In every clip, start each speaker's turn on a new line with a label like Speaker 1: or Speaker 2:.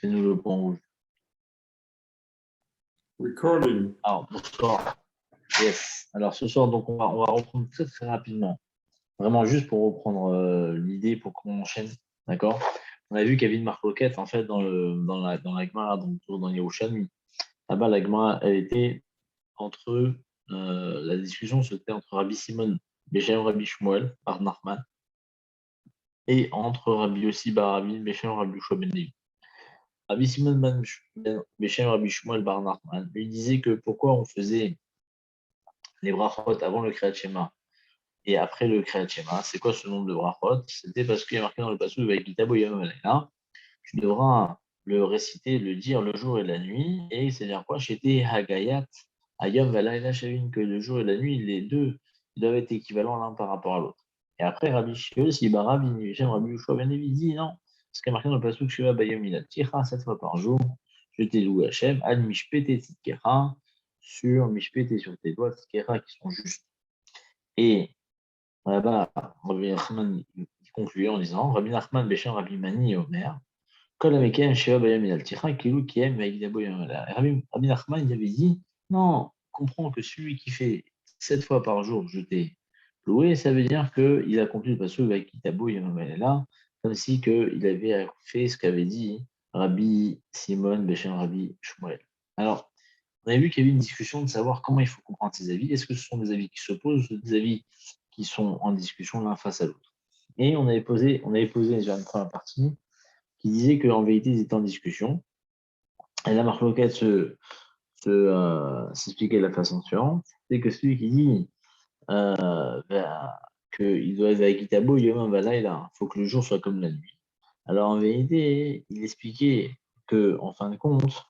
Speaker 1: Fais-nous le point rouge.
Speaker 2: Recording.
Speaker 1: Alors, bonsoir. Yes. Alors, ce soir, donc, on va reprendre très, très rapidement. Vraiment, juste pour reprendre l'idée, pour qu'on enchaîne. D'accord? On a vu qu'il y avait une marque roquette, en fait, dans la Gemara, donc toujours dans Yerushalmi. Là-bas, la Gemara, elle était entre la discussion, c'était entre Rabbi Simon, Béchem, Rabbi Shmuel, Bar Nachman, et entre Rabbi Yossi, Bar Rabbi, Béchem, Rabbi Yoshua ben Levi. Rabbi Simon Béchem, Rabbi Shmuel, Bar Nachman, lui disait que pourquoi on faisait les brachot avant le Kriyat Shema et après le Kriyat Shema. C'est quoi ce nombre de brachot? C'était parce qu'il y a marqué dans le passage avec Kitabo Yom Alayla, tu devras le réciter, le dire le jour et la nuit. Et c'est-à-dire quoi? J'étais Hagayat, Ayom Valayla Shavin, que le jour et la nuit, les deux ils doivent être équivalents l'un par rapport à l'autre. Et après, Rabbi Shmuel, si Rabbi Yoshua ben Levi dit non, parce qu'il y a marqué dans le passage Sheva Bayom Ila Tira, 7 fois par jour, je t'ai loué Hachem, Ad Mishpete Tzidkera, sur Mishpete sur tes doigts, Tzidkera qui sont justes. Et là-bas, Rabbi Nachman concluait en disant Rabbi Nachman, Béchem, Rabbi Mani et Omer, Kol Amekem, Sheva Bayam Minal Ticha, Kilou Kiem, Vaïdabo Yamala. Rabbi Nachman, il avait dit non, comprends que celui qui fait 7 fois par jour, je t'ai loué, ça veut dire qu'il a accompli le passage avec Kitabo Yamala, comme si il avait fait ce qu'avait dit Rabbi Simon, Béchem, Rabbi Shmuel. Alors, on a vu qu'il y avait une discussion de savoir comment il faut comprendre ces avis. Est-ce que ce sont des avis qui s'opposent ou des avis qui sont en discussion l'un face à l'autre? Et on avait posé déjà une première partie qui disait qu'en vérité, ils étaient en discussion. Et la marloquette s'expliquait de la façon suivante. C'est que celui qui dit qu'il doit être avec Itabo, Yom Valaïla, il faut que le jour soit comme la nuit. Alors en vérité, il expliquait que, en fin de compte,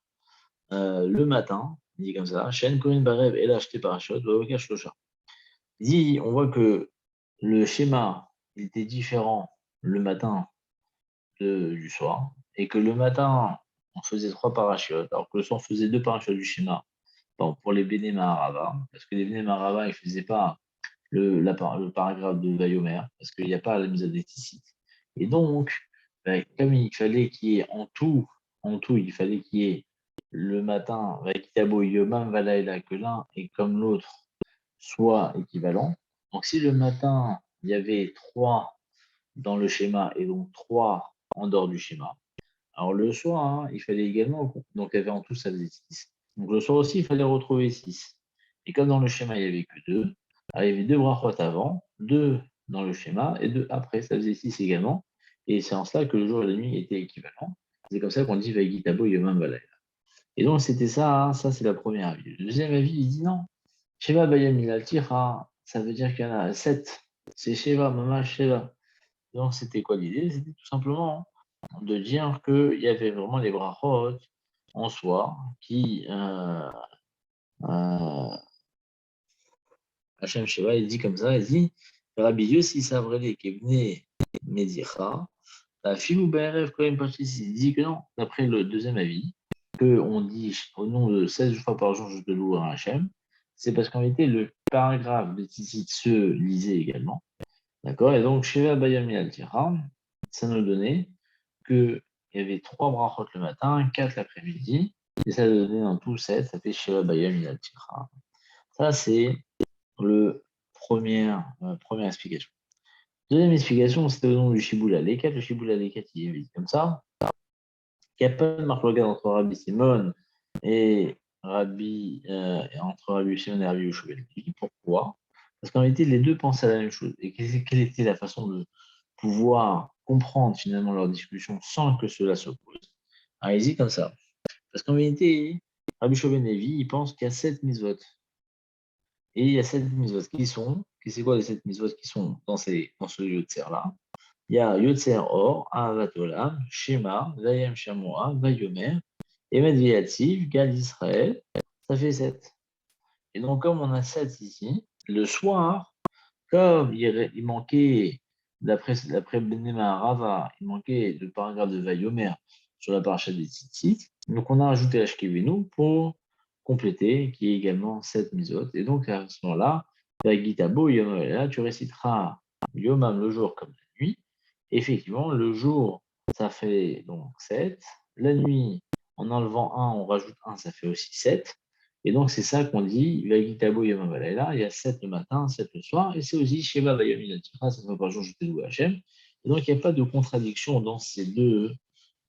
Speaker 1: le matin, il dit comme ça, Shen Kohen Barev et l'acheté parachute, Vavokash Losha. Il dit, on voit que le schéma il était différent le matin du soir, et que le matin, on faisait 3 parachutes, alors que le soir, on faisait 2 parachutes du schéma. Bon, pour les Béné Maharava, parce que les Béné Maharava, ils ne faisaient pas le paragraphe de Vayomer, parce qu'il n'y a pas la mise à déficit. Et donc, comme il fallait qu'il y ait en tout, il fallait qu'il y ait le matin, avec Tabo Yomam Valaïla, que l'un et comme l'autre soit équivalent. Donc, si le matin, il y avait 3 dans le schéma et donc 3 en dehors du schéma, alors le soir, hein, il fallait également, donc il y avait en tout, ça faisait 6. Donc le soir aussi, il fallait retrouver 6. Et comme dans le schéma, il n'y avait que 2, alors il y avait 2 brachot avant, 2 dans le schéma et 2 après, ça faisait 6 également. Et c'est en cela que le jour et la nuit étaient équivalents. C'est comme ça qu'on dit Vaïgitabo Yomam Valaïla. Et donc c'était ça, hein, ça c'est la première avis. Le deuxième avis, il dit non. Sheva Bayam Ilal Tira, ça veut dire qu'il y en a 7. C'est Sheva, Mama Sheva. Donc c'était quoi l'idée? C'était tout simplement de dire qu'il y avait vraiment les brachot en soi qui Hachem Sheva, il dit comme ça, il dit Rabbi Yossi Savrele Kevne Medicha, la Filou BRF quand même il dit que non, d'après le deuxième avis, qu'on dit au nom de 16 fois par jour je te loue à Hachem, c'est parce qu'en réalité le paragraphe de Tzitzit se lisait également. D'accord? Et donc Sheva Bayami Altira, ça nous donnait qu'il y avait 3 brachot le matin, 4 l'après-midi, et ça donnait en tout 7, ça fait Sheva Bayami Altira. Ça, c'est le première explication. Deuxième explication, c'était au nom du Shiboul Aleket. Le Shiboul Aleket, il est comme ça. Il n'y a pas de marque entre Rabbi Simon et entre Rabbi Simon et Rabbi Yoshua. Pourquoi? Parce qu'en réalité, les deux pensaient à la même chose. Et quelle était la façon de pouvoir comprendre finalement leur discussion sans que cela s'oppose? Alors, il dit comme ça. Parce qu'en réalité, Rabbi Yoshua ben Levi, il pense qu'il y a 7 mitzvot. Et il y a 7 mitzvot qui sont, c'est quoi les 7 mitzvot qui sont dans ce Yotzer-là? Il y a Yotzer Or, Ahavat Olam, Shema, Vayem Shamoa, Vayomer, Emet Vyativ, Gad Israël, ça fait 7. Et donc, comme on a 7 ici, le soir, comme il manquait, d'après Benema Rava, il manquait le paragraphe de Vayomer sur la paracha des Tzitzit, donc on a rajouté Ashkevenu pour compléter, qui est également 7 mitzvot. Et donc, à ce moment-là, Gitabo, là, tu réciteras Yomam le jour comme la nuit. Effectivement, le jour, ça fait donc 7. la nuit, en enlevant un, on rajoute un, ça fait aussi 7. Et donc, c'est ça qu'on dit, Vagitabo Yom Havalayla, il y a 7 le matin, 7 le soir, et c'est aussi Sheva Vayom Ilatira, 7 fois par jour, je te loue Hachem. Et donc, il n'y a pas de contradiction dans ces deux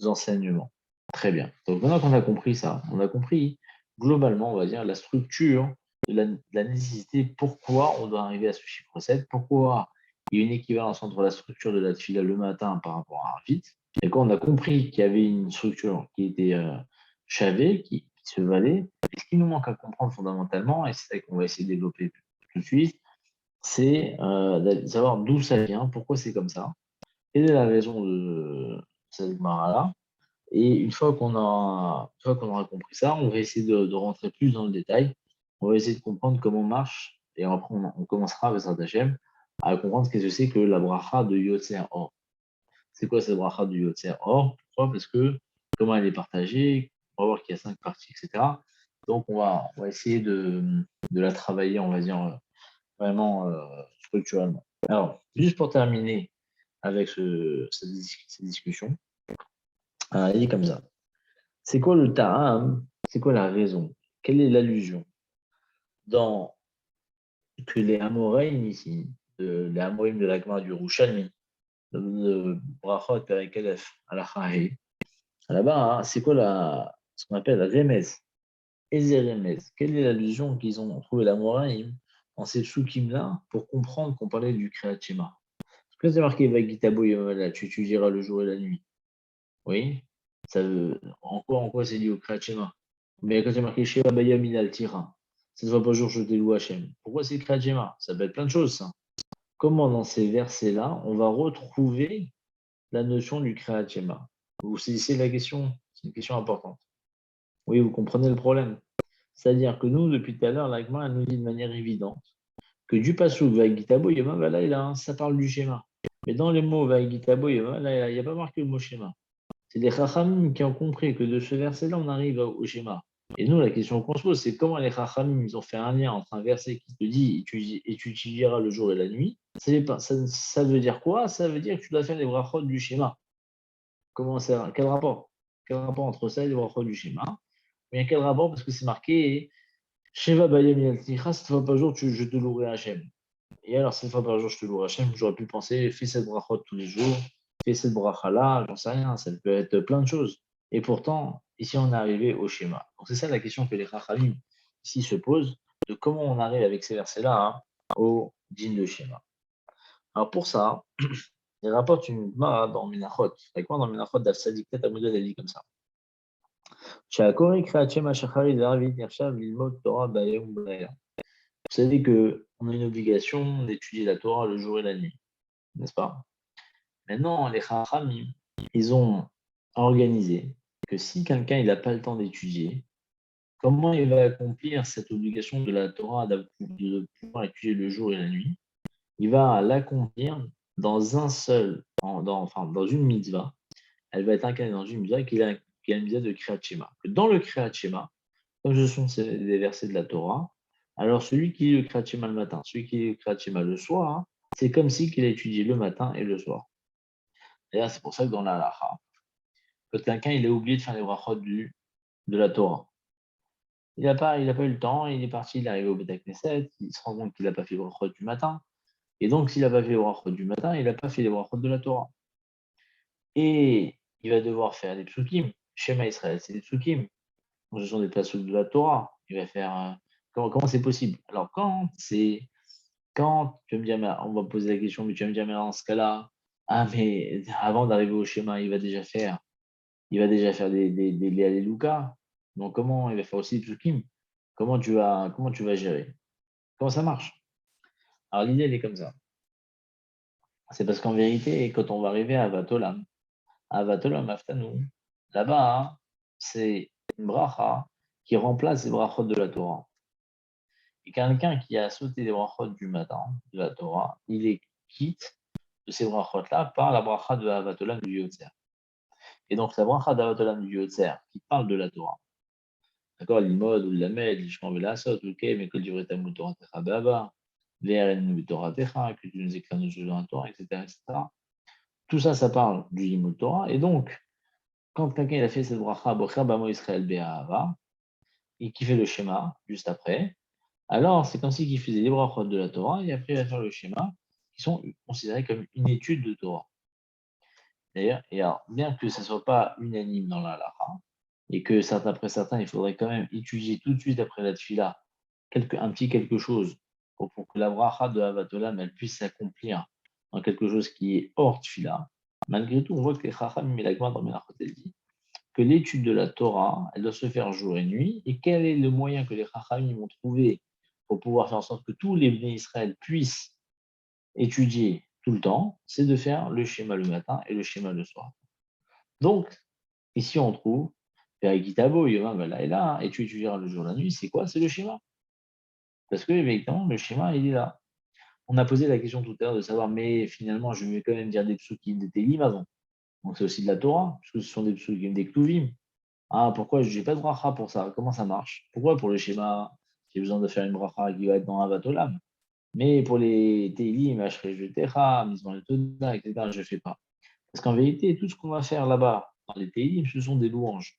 Speaker 1: enseignements. Très bien. Donc, maintenant qu'on a compris ça, on a compris globalement, on va dire, la structure de la nécessité, pourquoi on doit arriver à ce chiffre 7, pourquoi il y a une équivalence entre la structure de la tefila le matin par rapport à Arvit. Et quand on a compris qu'il y avait une structure qui était chavée, qui se valait, et ce qui nous manque à comprendre fondamentalement, et c'est ça qu'on va essayer de développer tout de suite, c'est de savoir d'où ça vient, pourquoi c'est comme ça, quelle est la raison de cette mara-là. Et une fois qu'on aura compris ça, on va essayer de rentrer plus dans le détail. On va essayer de comprendre comment marche. Et après, on commencera avec Hashem à comprendre ce que c'est que la bracha de Yotzer Or. C'est quoi cette bracha de Yotzer Or? Pourquoi? Parce que comment elle est partagée, on va voir qu'il y a 5 parties, etc. Donc, on va essayer de la travailler, on va dire, vraiment structurellement. Alors, juste pour terminer avec cette discussion, il dit comme ça. C'est quoi le ta'am? C'est quoi la raison? Quelle est l'allusion dans que les Amoraïm ici, les Amoraïm de la Gemara du Rouchalmi, de Brachot Perek Aleph à la Chahé, là-bas, hein, c'est quoi ce qu'on appelle la remez? Eze remez. Quelle est l'allusion qu'ils ont trouvé l'Amoraïm dans ces psukim-là pour comprendre qu'on parlait du Kriyat Shema? Parce que c'est marqué Vagitabo Yomala, tu étudieras le jour et la nuit. Oui, en quoi c'est lié au Kriyat Shema? Mais quand c'est marqué Sheva Bayam Minal Tira, cette fois par jour je te loue Hachem. Pourquoi c'est Kriyat Shema? Ça peut être plein de choses, ça. Comment dans ces versets-là, on va retrouver la notion du Kriyat Shema? Vous saisissez la question? C'est une question importante. Oui, vous comprenez le problème. C'est-à-dire que nous, depuis tout à l'heure, l'Agma nous dit de manière évidente que du Passouk Vagitabo Yoma, ça parle du schéma. Mais dans les mots Vagitabo Yoma, il n'y a pas marqué le mot schéma. C'est les Chachamim qui ont compris que de ce verset-là, on arrive au schéma. Et nous, la question qu'on se pose, c'est comment les Chachamim ils ont fait un lien entre un verset qui te dit et tu étudieras le jour et la nuit. Ça veut dire quoi? Ça veut dire que tu dois faire les brachot du schéma. Comment ça? Quel rapport? Quel rapport entre ça et les brachot du schéma? Mais quel rapport? Parce que c'est marqué Sheva Bayam Yalticha, cette fois par jour, je te louerai Hachem. Et alors, cette fois par jour, je te louerai Hachem, j'aurais pu penser, fais cette brachot tous les jours, fais cette bracha-là, j'en sais rien, ça peut être plein de choses. Et pourtant, ici, on est arrivé au schéma. Donc, c'est ça la question que les Chachamim ici se posent, de comment on arrive avec ces versets-là au din de schéma. Alors, pour ça, il rapporte une Gemara dans Minachot. Avec moi, dans Minachot, d'Afsadik, peut-être à modèle, elle dit comme ça. Vous savez qu'on a une obligation d'étudier la Torah le jour et la nuit, n'est-ce pas? Maintenant, les Chachamim, ils ont organisé que si quelqu'un n'a pas le temps d'étudier, comment il va accomplir cette obligation de la Torah de pouvoir étudier le jour et la nuit? Il va l'accomplir dans dans une mitzvah. Elle va être incarnée dans une mitzvah qui est la mitzvah de Kriyat Shema. Dans le Kriyat Shema, comme ce sont des versets de la Torah, alors celui qui lit le Kriyat Shema le matin, celui qui lit le Kriyat Shema le soir, c'est comme si qu'il a étudié le matin et le soir. D'ailleurs, c'est pour ça que dans la halacha, quand quelqu'un il a oublié de faire les brachot de la Torah, il n'a pas eu le temps, il est parti, il est arrivé au Beth Knesset, il se rend compte qu'il n'a pas fait les brachot du matin, et donc s'il n'a pas fait les brachot du matin, il n'a pas fait les brachot de la Torah. Et il va devoir faire des psukim. Shema Israël, c'est des psukim. Ce sont des pasuk de la Torah. Il va faire. Comment c'est possible? Alors, quand tu vas me dire, mais on va poser la question, mais tu vas me dire, mais dans ce cas-là, mais avant d'arriver au schéma, il va déjà faire des Alléluia. Donc, comment il va faire aussi des psukim? Comment tu vas gérer? Comment ça marche? Alors, l'idée, elle est comme ça. C'est parce qu'en vérité, quand on va arriver à Vatolam, Aftanou, là-bas, c'est une bracha qui remplace les brachot de la Torah. Et quelqu'un qui a sauté les brachot du matin de la Torah, il est quitte de ces brachot-là par la bracha de Avatolam du Yotzer. Et donc, la bracha d'Avatolam du Yotzer qui parle de la Torah, d'accord, l'imod ou l'amed, l'ishman velasot, ok, mais que du rétamou Torah techa be'aba, l'eren Torah techa, que tu nous écris nos choses dans la Torah, etc., etc. Tout ça, ça parle du limud Torah. Et donc, quand quelqu'un il a fait cette bracha, Bocher Bamo Israël Be'ahava, et qui fait le schéma juste après, alors c'est comme s'il faisait les brachot de la Torah, et après il va faire le schéma, qui sont considérés comme une étude de Torah. D'ailleurs, et alors, bien que ça ne soit pas unanime dans la halakha, et que après certains, il faudrait quand même étudier tout de suite après la tfila un petit quelque chose pour que la bracha de Havatolam elle puisse s'accomplir dans quelque chose qui est hors tfila. Malgré tout, on voit que les Chachamim et la Gemara dans Menachot elle dit que l'étude de la Torah, elle doit se faire jour et nuit. Et quel est le moyen que les Chachamim ont trouvé pour pouvoir faire en sorte que tous les Bnei Israël puissent étudier tout le temps? C'est de faire le schéma le matin et le schéma le soir. Donc, ici, on trouve Perikitabo, Yoma, Valaïla, et tu étudieras le jour et la nuit. C'est quoi? C'est le schéma. Parce que, évidemment, le schéma, il est là. On a posé la question tout à l'heure de savoir, mais finalement, je vais quand même dire des psukim, des télim avant. Donc, c'est aussi de la Torah, puisque ce sont des psukim, des kluvim. Ah, pourquoi je n'ai pas de bracha pour ça? Comment ça marche? Pourquoi pour le schéma, j'ai besoin de faire une bracha qui va être dans Avatolam? Mais pour les télim, Ashrejetecha, Mizman Toda, etc., je ne fais pas. Parce qu'en vérité, tout ce qu'on va faire là-bas, dans les télim, ce sont des louanges.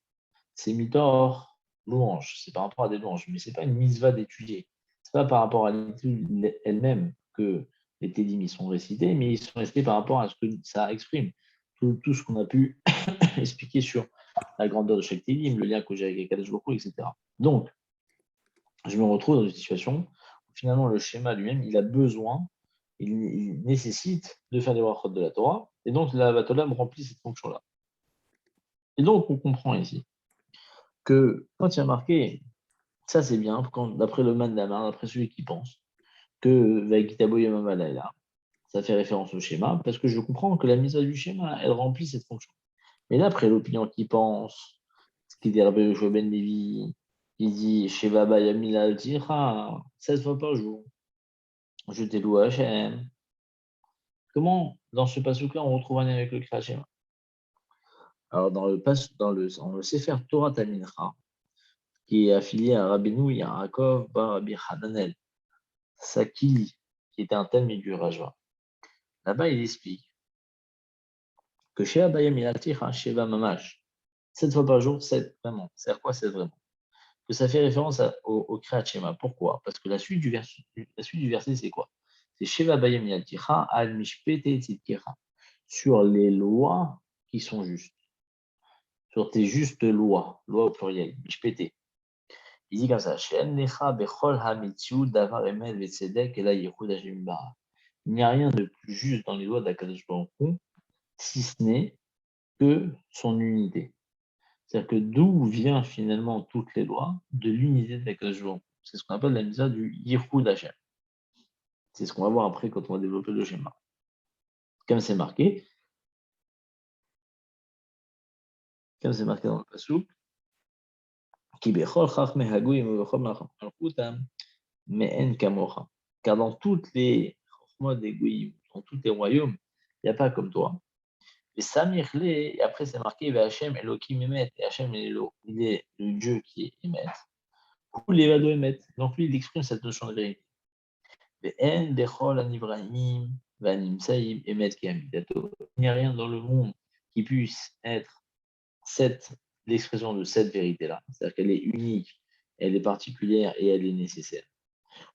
Speaker 1: C'est mitor, louange. C'est par rapport à des louanges, mais ce n'est pas une mitzvah d'étudier. Ce n'est pas par rapport à l'étude elle-même que les télim sont récités, mais ils sont récités par rapport à ce que ça exprime. Tout ce qu'on a pu expliquer sur la grandeur de chaque télim, le lien que j'ai avec Kadosh Baruch Hu, etc. Donc, je me retrouve dans une situation où finalement le schéma lui-même, il a besoin, il nécessite de faire des brachot de la Torah, et donc la Batolam remplit cette fonction-là. Et donc, on comprend ici que quand il y a marqué, ça c'est bien, d'après le Mandamar, d'après celui qui pense, que Vaikitabo Yamamalaila, ça fait référence au schéma, parce que je comprends que la mise à du schéma, elle remplit cette fonction. Mais d'après l'opinion qui pense, ce qui dit Rabbi Yoshua Ben Levi, il dit Sheva Bayamila Altira, 16 fois par jour, je t'ai loué Hachem. Comment, dans ce passage-là, on retrouve un lien avec le Kriyat Shema? Alors, dans le Sefer Torah Talmincha, qui est affilié à Rabbeinu Yaakov Bar Rabbi Hananel Saki, qui était un thème du Rajva. Là-bas, il explique que Sheva Bayam Ilatira, Sheva Mamash, 7 fois par jour, 7 vraiment. C'est-à-dire quoi, 7 vraiment? Que ça fait référence au Kriyat Shema. Pourquoi? Parce que la suite du verset, c'est quoi? C'est Sheva Bayam Ilatira, Al Mishpete Tzidkera, sur les lois qui sont justes, sur tes justes lois au pluriel, Mishpete. Il dit comme ça, il n'y a rien de plus juste dans les lois d'Akadosh Baruch Hu, si ce n'est que son unité. C'est-à-dire que d'où vient finalement toutes les lois? De l'unité d'Akadosh Baruch Hu. C'est ce qu'on appelle la mitzvah du Yichud Hashem. C'est ce qu'on va voir après quand on va développer le schéma. Comme c'est marqué dans le pasuk, car dans toutes les dans tous les royaumes, il n'y a pas comme toi. Et Samir et après c'est marqué Hachem Elohim Emet, et Hachem il est le Dieu qui est Emet. Ou les Vado Emet. Donc lui, il exprime cette notion de vérité. Il n'y a rien dans le monde qui puisse être l'expression de cette vérité-là. C'est-à-dire qu'elle est unique, elle est particulière et elle est nécessaire.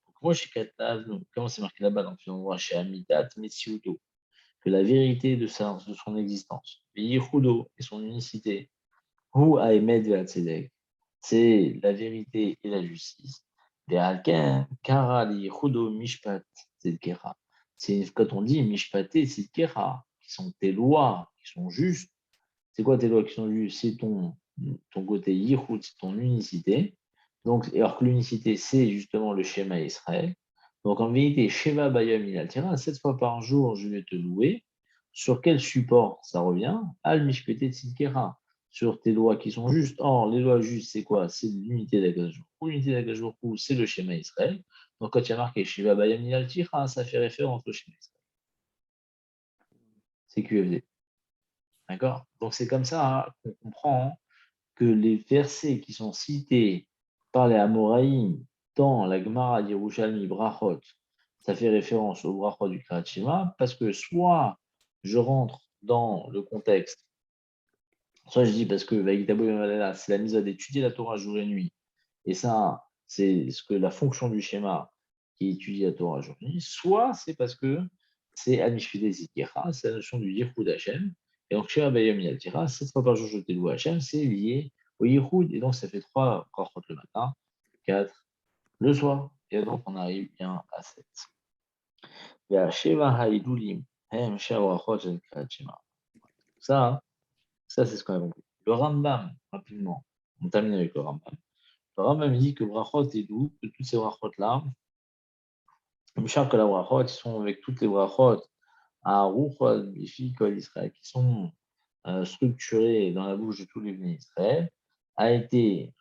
Speaker 1: Donc, moi, chez Katav, comment c'est marqué là-bas? Donc, on voit chez Amitat, Metsiuto, que la vérité de son existence, Yichudo et son unicité, Hu Aemet Ve'atzedek, c'est la vérité et la justice. Ve'alken Kara Yichudo Mishpat Tzedkera. C'est quand on dit Mishpate Tzedkera, qui sont tes lois, qui sont justes. C'est quoi tes lois qui sont justes? C'est ton côté Yichud, c'est ton unicité. Donc, alors que l'unicité, c'est justement le schéma Israël. Donc, en vérité, Sheva Bayam Inaltira, 7 fois par jour, je vais te louer. Sur quel support ça revient? Al Mishpete Tzidkera, sur tes lois qui sont justes. Or, les lois justes, c'est quoi? C'est l'unité d'Akadosh. L'unité d'Akadosh, c'est le schéma Israël. Donc, quand il y a marqué Sheva Bayam Inaltira, ça fait référence au schéma Israël. C'est QFD. D'accord? Donc, c'est comme ça qu'on comprend que les versets qui sont cités par les Amoraïm dans la Gemara d'Yerushalmi Brachot, ça fait référence au Brachot du Kriyat Shema, parce que soit je rentre dans le contexte Soit je dis parce que c'est la mise à d'étudier la Torah jour et nuit. Et ça, c'est ce que la fonction du schéma qui étudie la Torah jour et nuit. Soit c'est parce que c'est Anishvide Zikira, c'est la notion du Yichud Hashem. Et donc, chez Abayam Yaltira, 7 fois par jour, je te loue Hashem, c'est lié au Yichud. Et donc, ça fait 3 brachot le matin, 4 le soir. Et donc, on arrive bien à 7. והשבע ההילולים הם שהברכות של קריאת שמע. Ça, ça c'est ce qu'on a compris. Le Rambam, rapidement, on termine avec le Rambam. Le Rambam dit que brachot est doux, que toutes ces brachot-là, Bishar que la brachot, ils sont avec toutes les brachot à Ruchot, Bifi, Kol Israël, qui sont structurées dans la bouche de tous les bénis Israël, a été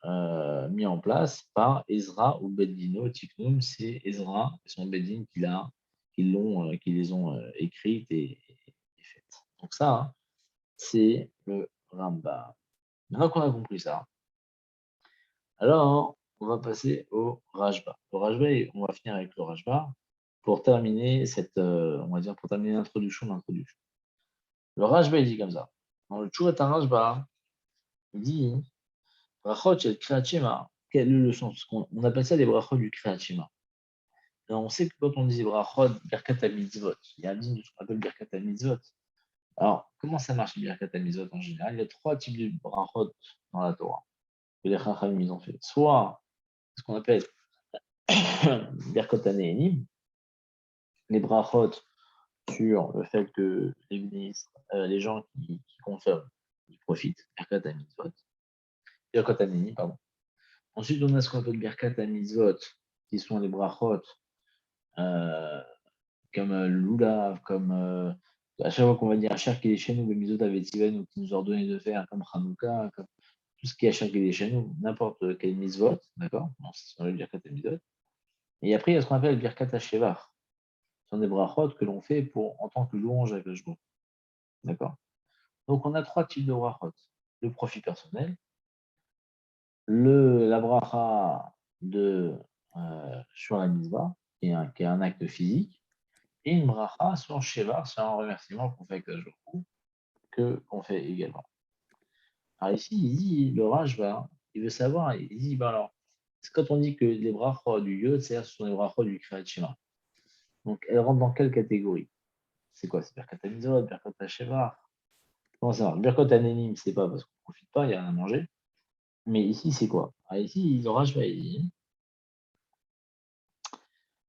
Speaker 1: mis en place par Ezra ou Bedino Tiknum. C'est Ezra et son Bedin qui les ont écrites et faites. Donc ça, hein, c'est le Rambam. Maintenant qu'on a compris ça, alors on va passer au Rajba. Le Rajba, on va finir avec le Rajba pour terminer on va dire, pour terminer l'introduction de l'introduction. Le Rajba, il dit comme ça. Dans le Tchouvat Rajba, il dit Brachot shel Kriyat Shema. Quel est le sens? On appelle ça les brachot du Kriyat Shema. Alors, on sait que quand on dit brachot, Birkat HaMitzvot, il y a un digne de ce qu'on appelle Birkat HaMitzvot. Alors, comment ça marche, Birkat HaMitzvot en général? Il y a 3 types de brachot dans la Torah que les Chachamim ils ont fait. Soit ce qu'on appelle Birkat HaNe'enim, les brachot sur le fait que les ministres, les gens qui consomment, ils profitent, Birkat HaMitzvot, Birkat HaNe'enim, pardon. Ensuite, on a ce qu'on appelle Birkat HaMitzvot, qui sont les brachot comme Lulav, comme à chaque fois qu'on va dire Asher qui est chez nous, le Mizot avec Tiven, qui nous a ordonné de faire, comme Hanouka, comme tout ce qui est Asher qui est chez nous, n'importe quel Mizvot, d'accord? Bon, c'est sur le Birkat Mizvot. Et après, il y a ce qu'on appelle le Birkat Hashevar. Ce sont des brachot que l'on fait en tant que louange avec le Jbo. D'accord? Donc, on a 3 types de brachot. Le profit personnel, la bracha sur la mitzvah, qui est un acte physique, et une bracha sur Shevar, c'est un remerciement qu'on fait avec la jour qu'on fait également. Alors ici, il dit, le Rajba, il veut savoir, il dit, ben alors, c'est quand on dit que les brachot du Yod, c'est-à-dire ce sont les brachot du Kriyat Shema. Donc, elles rentrent dans quelle catégorie? C'est quoi? C'est Birkat HaMitzvot, Birkat HaShevar? Comment ça marche? Birkat HaNe'enim, c'est pas parce qu'on ne profite pas, il n'y a rien à manger. Mais ici, c'est quoi? Alors ici, le Rajba, il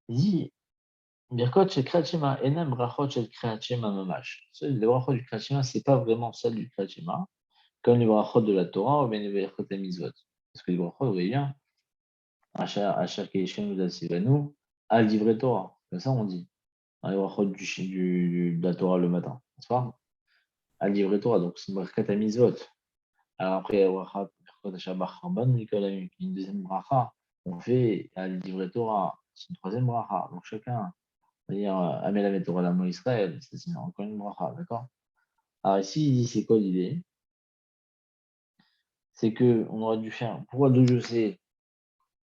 Speaker 1: dit, Birkot shel Kriyat Shema, enam brachot shel Kriyat Shema mamash. Les brachot du Kriyat Shema, c'est pas vraiment celle du Kriyat Shema, comme les brachot de la Torah ou bien les brachot HaMitzvot. Parce que les brachot, vous voyez bien, Asher Keishenu Dasivanu, al divrei Torah. Comme ça, on dit. Dans les brachot de la Torah le matin. N'est-ce pas? Al divrei Torah. Donc, c'est Birkat HaMitzvot. Alors après, Birkat HaShabbat Rabban, une deuxième bracha. On fait al divrei Torah. C'est une troisième bracha. Donc, chacun. C'est-à-dire, Amelamet Torah Lamo Israël, c'est encore une bracha, d'accord? Alors ici, il dit, c'est quoi l'idée? C'est qu'on aurait dû faire. Pourquoi d'où je sais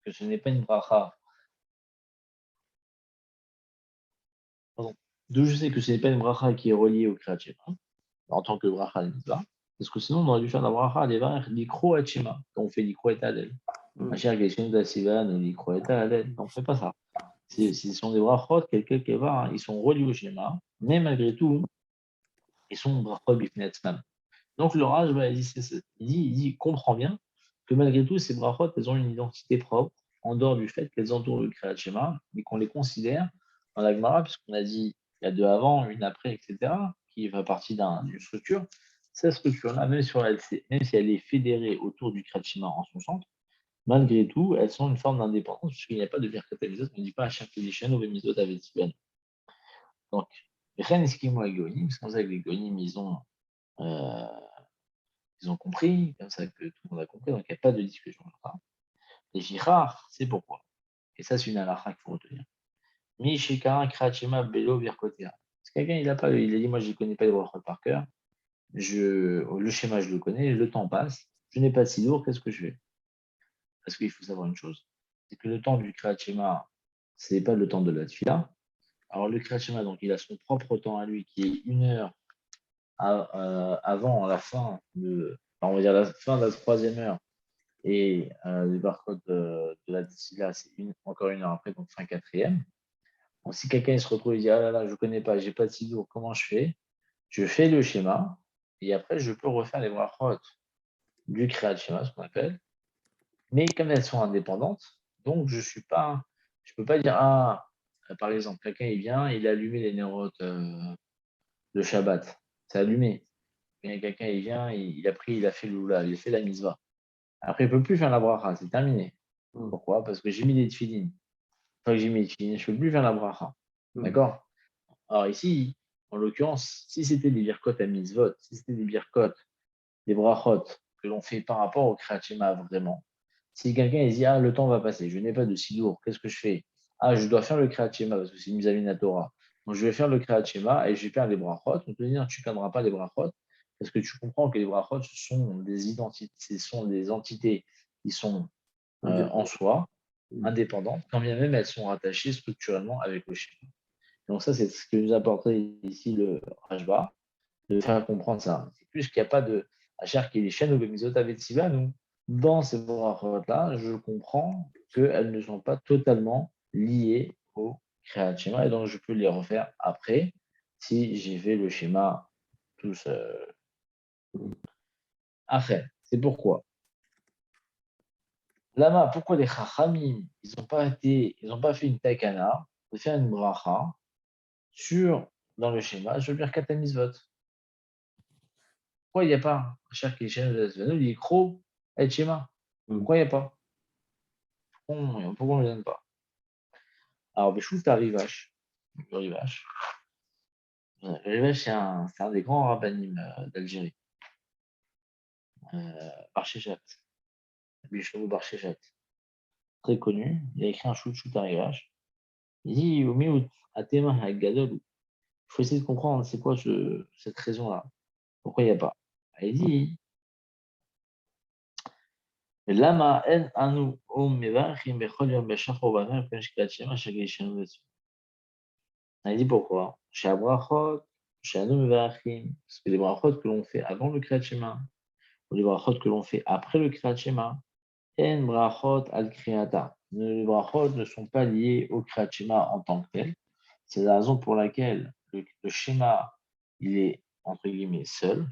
Speaker 1: que ce n'est pas une bracha? Pardon. D'où je sais que ce n'est pas une bracha qui est reliée au Kriyat Shema, en tant que bracha de mitzvah? Parce que sinon, on aurait dû faire la bracha des varech l'ikro et Shema, quand on fait l'ikro et Adel. Machar Geshen Dasivan ou l'ikro et Adel. On ne fait pas ça. Ce sont des brachot, quelqu'un qui va, ils sont reliés au Shema, mais malgré tout, ils sont brachot bifnei atzmam. Donc le Raj, il comprend bien que malgré tout, ces brachot, elles ont une identité propre, en dehors du fait qu'elles entourent le Kriyat Shema, mais qu'on les considère dans la Gemara, puisqu'on a dit il y a 2 avant, une après, etc., qui fait partie d'une structure. Cette structure-là, même si elle est fédérée autour du Kriyat Shema en son centre, malgré tout, elles sont une forme d'indépendance, puisqu'il n'y a pas de Birkat HaMitzvot, on ne dit pas à chaque édition ou Mizot avec Tiben. Donc, Ren Eskimo et Goïnim, c'est comme ça que les Goïnim, euh, ils ont compris, comme ça que tout le monde a compris, donc il n'y a pas de discussion. Les Jichar, c'est pourquoi. Et ça, c'est une halakha qu'il faut retenir. Mi Shekara Krachema Belo Virkotea. Si quelqu'un il a dit, moi je ne connais pas les brachot par cœur, le schéma je le connais, le temps passe, je n'ai pas de sidour, qu'est-ce que je fais? Parce qu'il faut savoir une chose, c'est que le temps du Kriyat Shema, ce n'est pas le temps de la Tfila. Alors le Kriyat Shema, donc il a son propre temps à lui, qui est 1 heure avant la fin enfin, on va dire la fin de la troisième heure, et le barcode de la là, c'est encore une heure après, donc fin quatrième. Donc, si quelqu'un se retrouve et dit, ah là là, je ne connais pas, j'ai pas de sidour, comment je fais? Je fais le schéma, et après, je peux refaire les brachot du créat schéma, ce qu'on appelle, mais comme elles sont indépendantes, donc je ne peux pas dire, ah, par exemple, quelqu'un il vient, il a allumé les nérotes de Shabbat, c'est allumé. Mais quelqu'un il vient, il a pris, il a fait l'oula, il a fait la mitzvah. Après, il ne peut plus faire la bracha, c'est terminé.
Speaker 2: Mm.
Speaker 1: Pourquoi? Parce que j'ai mis les tefillines. Une fois que j'ai mis les tefillines, je ne peux plus faire la bracha.
Speaker 2: Mm.
Speaker 1: D'accord? Alors ici, en l'occurrence, si c'était des birkot à mitzvot, si c'était des birkot, des brachot que l'on fait par rapport au Kriyat Shema vraiment, si quelqu'un dit, ah, le temps va passer, je n'ai pas de sidour, qu'est-ce que je fais? Ah, je dois faire le Kriyat Shema parce que c'est une mise à la Torah. Donc, je vais faire le Kriyat Shema et je vais faire les brachot. On peut dire, tu ne perdras pas les brachot parce que tu comprends que les brachot, ce sont des identités, ce sont des entités qui sont en
Speaker 2: Indépendant.
Speaker 1: soi,
Speaker 2: Mm.
Speaker 1: indépendantes, quand bien même elles sont rattachées structurellement avec le schéma. Donc, ça, c'est ce que nous apportait ici le Rajba, de faire comprendre ça. C'est plus qu'il n'y a pas de Hachar qui est les chaînes ou Bemizot avec nous. Dans ces brachot-là, je comprends qu'elles ne sont pas totalement liées au Kriyat Shema et donc je peux les refaire après si j'ai fait le schéma tout seul.
Speaker 2: Mm.
Speaker 1: Après, c'est pourquoi. Lama, pourquoi les Chachamim, ils n'ont pas fait une takana de faire une bracha sur, dans le schéma, je veux dire katamizvot. Pourquoi il n'y a pas Hachar qui est les chaînes de il est Kro et schéma.
Speaker 2: Mm.
Speaker 1: Pourquoi il n'y a pas? Pourquoi on ne le donne pas? Alors, Beshouf, à Rivache. Le Rivache, c'est un des grands rabbinim d'Algérie. Barchéchat. Bishouf Barchéchat. Très connu. Il a écrit un shoot à Rivache. Il dit au milieu, Atema Hagadol. Il faut essayer de comprendre c'est quoi cette raison-là. Pourquoi il n'y a pas? Il dit Lama en anu om mevachim bechol yom beshach obaner pen shkirat shema shagishenu dessus. Il dit pourquoi? Chez Abrachot, chez Anu Mevachim, parce que les brachot que l'on fait avant le Kriyat Shema, ou les brachot que l'on fait après le Kriyat Shema, en brachot al Kriyata. Les brachot ne sont pas liés au Kriyat Shema en tant que tel. C'est la raison pour laquelle le schéma, il est entre guillemets seul.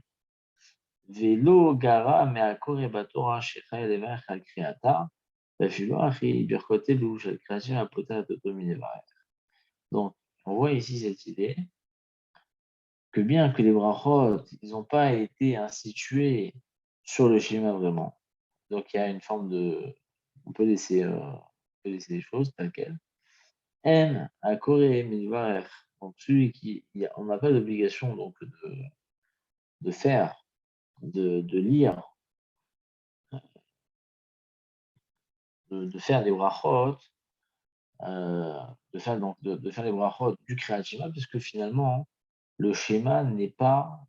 Speaker 1: Velo gara me akore batora shecha elevach al Kriyata, vafilo achi birkotelu shel Kriyat Shema potat otomine varech. Donc, on voit ici cette idée que bien que les brachot, ils n'ont pas été institués sur le schéma vraiment. Donc il y a une forme de. On peut laisser les choses telles quelles. N, à Corée, Milvarer, donc celui qui. On n'a pas d'obligation donc de faire, de lire, de faire des brachot, de faire les brachot du Kriyat Shema, puisque finalement, le schéma n'est pas.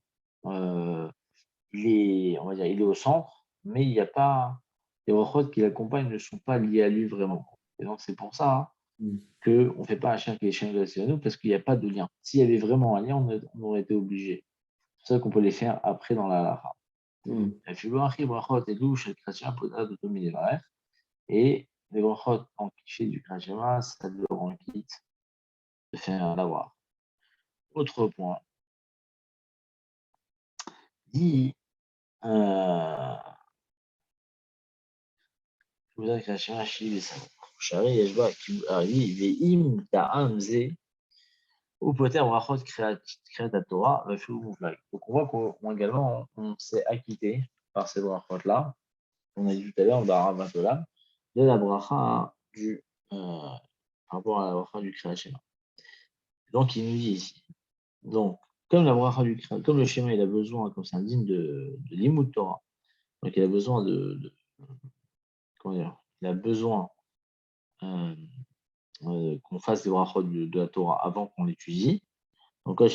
Speaker 1: euh, on va dire, il est au centre, mais il n'y a pas. Les brachot qui l'accompagnent ne sont pas liés à lui vraiment. Et donc, c'est pour ça
Speaker 2: Mm.
Speaker 1: qu'on ne fait pas un chien qui est chien de la Cyrano, parce qu'il n'y a pas de lien. S'il y avait vraiment un lien, on aurait été obligé. C'est pour ça qu'on peut les faire après dans la lara.
Speaker 2: Mm.
Speaker 1: Et les brachot en cliché du Krajama, ça leur rend quitte de faire l'avoir. Autre point. Dit. Ou peut-être brachot créat Torah, donc on voit qu'on également on s'est acquitté par ces brachot-là. On a dit tout à l'heure, Barav de la bracha par rapport à la bracha du créat schéma. Donc il nous dit ici. Donc, comme la bracha du créat, comme le schéma il a besoin, comme c'est indigne de l'imout Torah, donc il a besoin comment dire, il a besoin qu'on fasse des brachot de la Torah avant qu'on l'étudie. Donc, dans le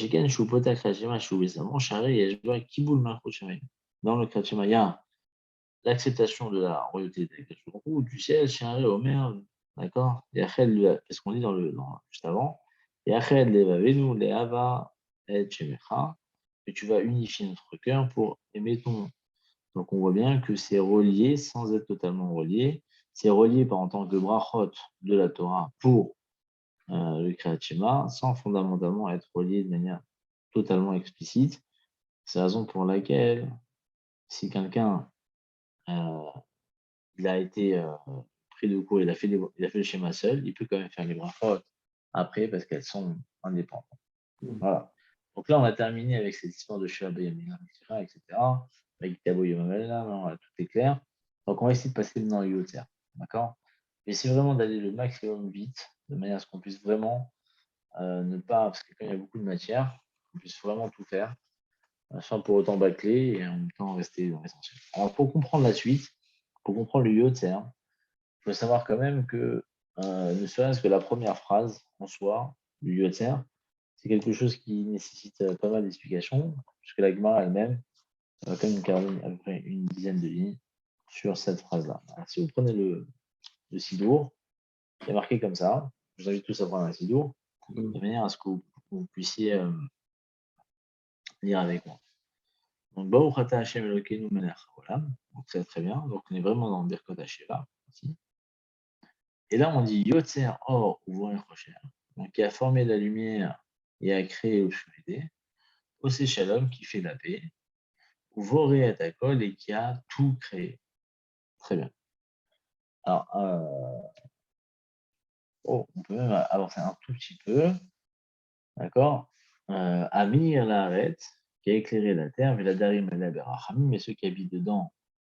Speaker 1: Kriyat il y a l'acceptation de la royauté du ciel, Shari Omer, d'accord? Qu'est-ce qu'on dit juste avant? Yachel Levavenu Leava et Shemecha, que tu vas unifier notre cœur pour aimer Donc, on voit bien que c'est relié sans être totalement relié. C'est relié par en tant que brachot de la Torah pour le Kriyat Shema, sans fondamentalement être relié de manière totalement explicite. C'est la raison pour laquelle, si quelqu'un il a été pris de court, il a fait le schéma seul, il peut quand même faire les brachot après parce qu'elles sont indépendantes. Voilà. Donc là, on a terminé avec cette histoire de Shabbat Yamina, etc. Avec Tabo Yomamela, voilà, tout est clair. Donc on va essayer de passer maintenant au Yoter. D'accord? Essayer vraiment d'aller le maximum vite, de manière à ce qu'on puisse vraiment ne pas, parce que quand il y a beaucoup de matière, qu'on puisse vraiment tout faire, sans pour autant bâcler et en même temps rester dans l'essentiel. Alors pour comprendre la suite, pour comprendre le Yoter, il faut savoir quand même que ne serait-ce que la première phrase en soi du Yoter, c'est quelque chose qui nécessite pas mal d'explications, puisque la Gemara elle-même a quand même à peu près une dizaine de lignes sur cette phrase-là. Alors, si vous prenez le Sidour, qui est marqué comme ça, je vous invite tous à prendre un Sidour, de manière à ce que vous puissiez lire avec moi. Donc, Baruch Ata Hashem Elokeinu melech haolam. Donc, c'est très bien. Donc, on est vraiment dans Birkot Hasheva ici. Et là, on dit Yotzer Or Uvorech Rocher, donc qui a formé la lumière et a créé l'obscurité. Osé Shalom qui fait la paix. Voré à Takol et qui a tout créé. Très bien. Alors, on peut même avancer un tout petit peu. D'accord. Amir Laret, qui a éclairé la terre, mais la Darim et la Berachamim, mais ceux qui habitent dedans,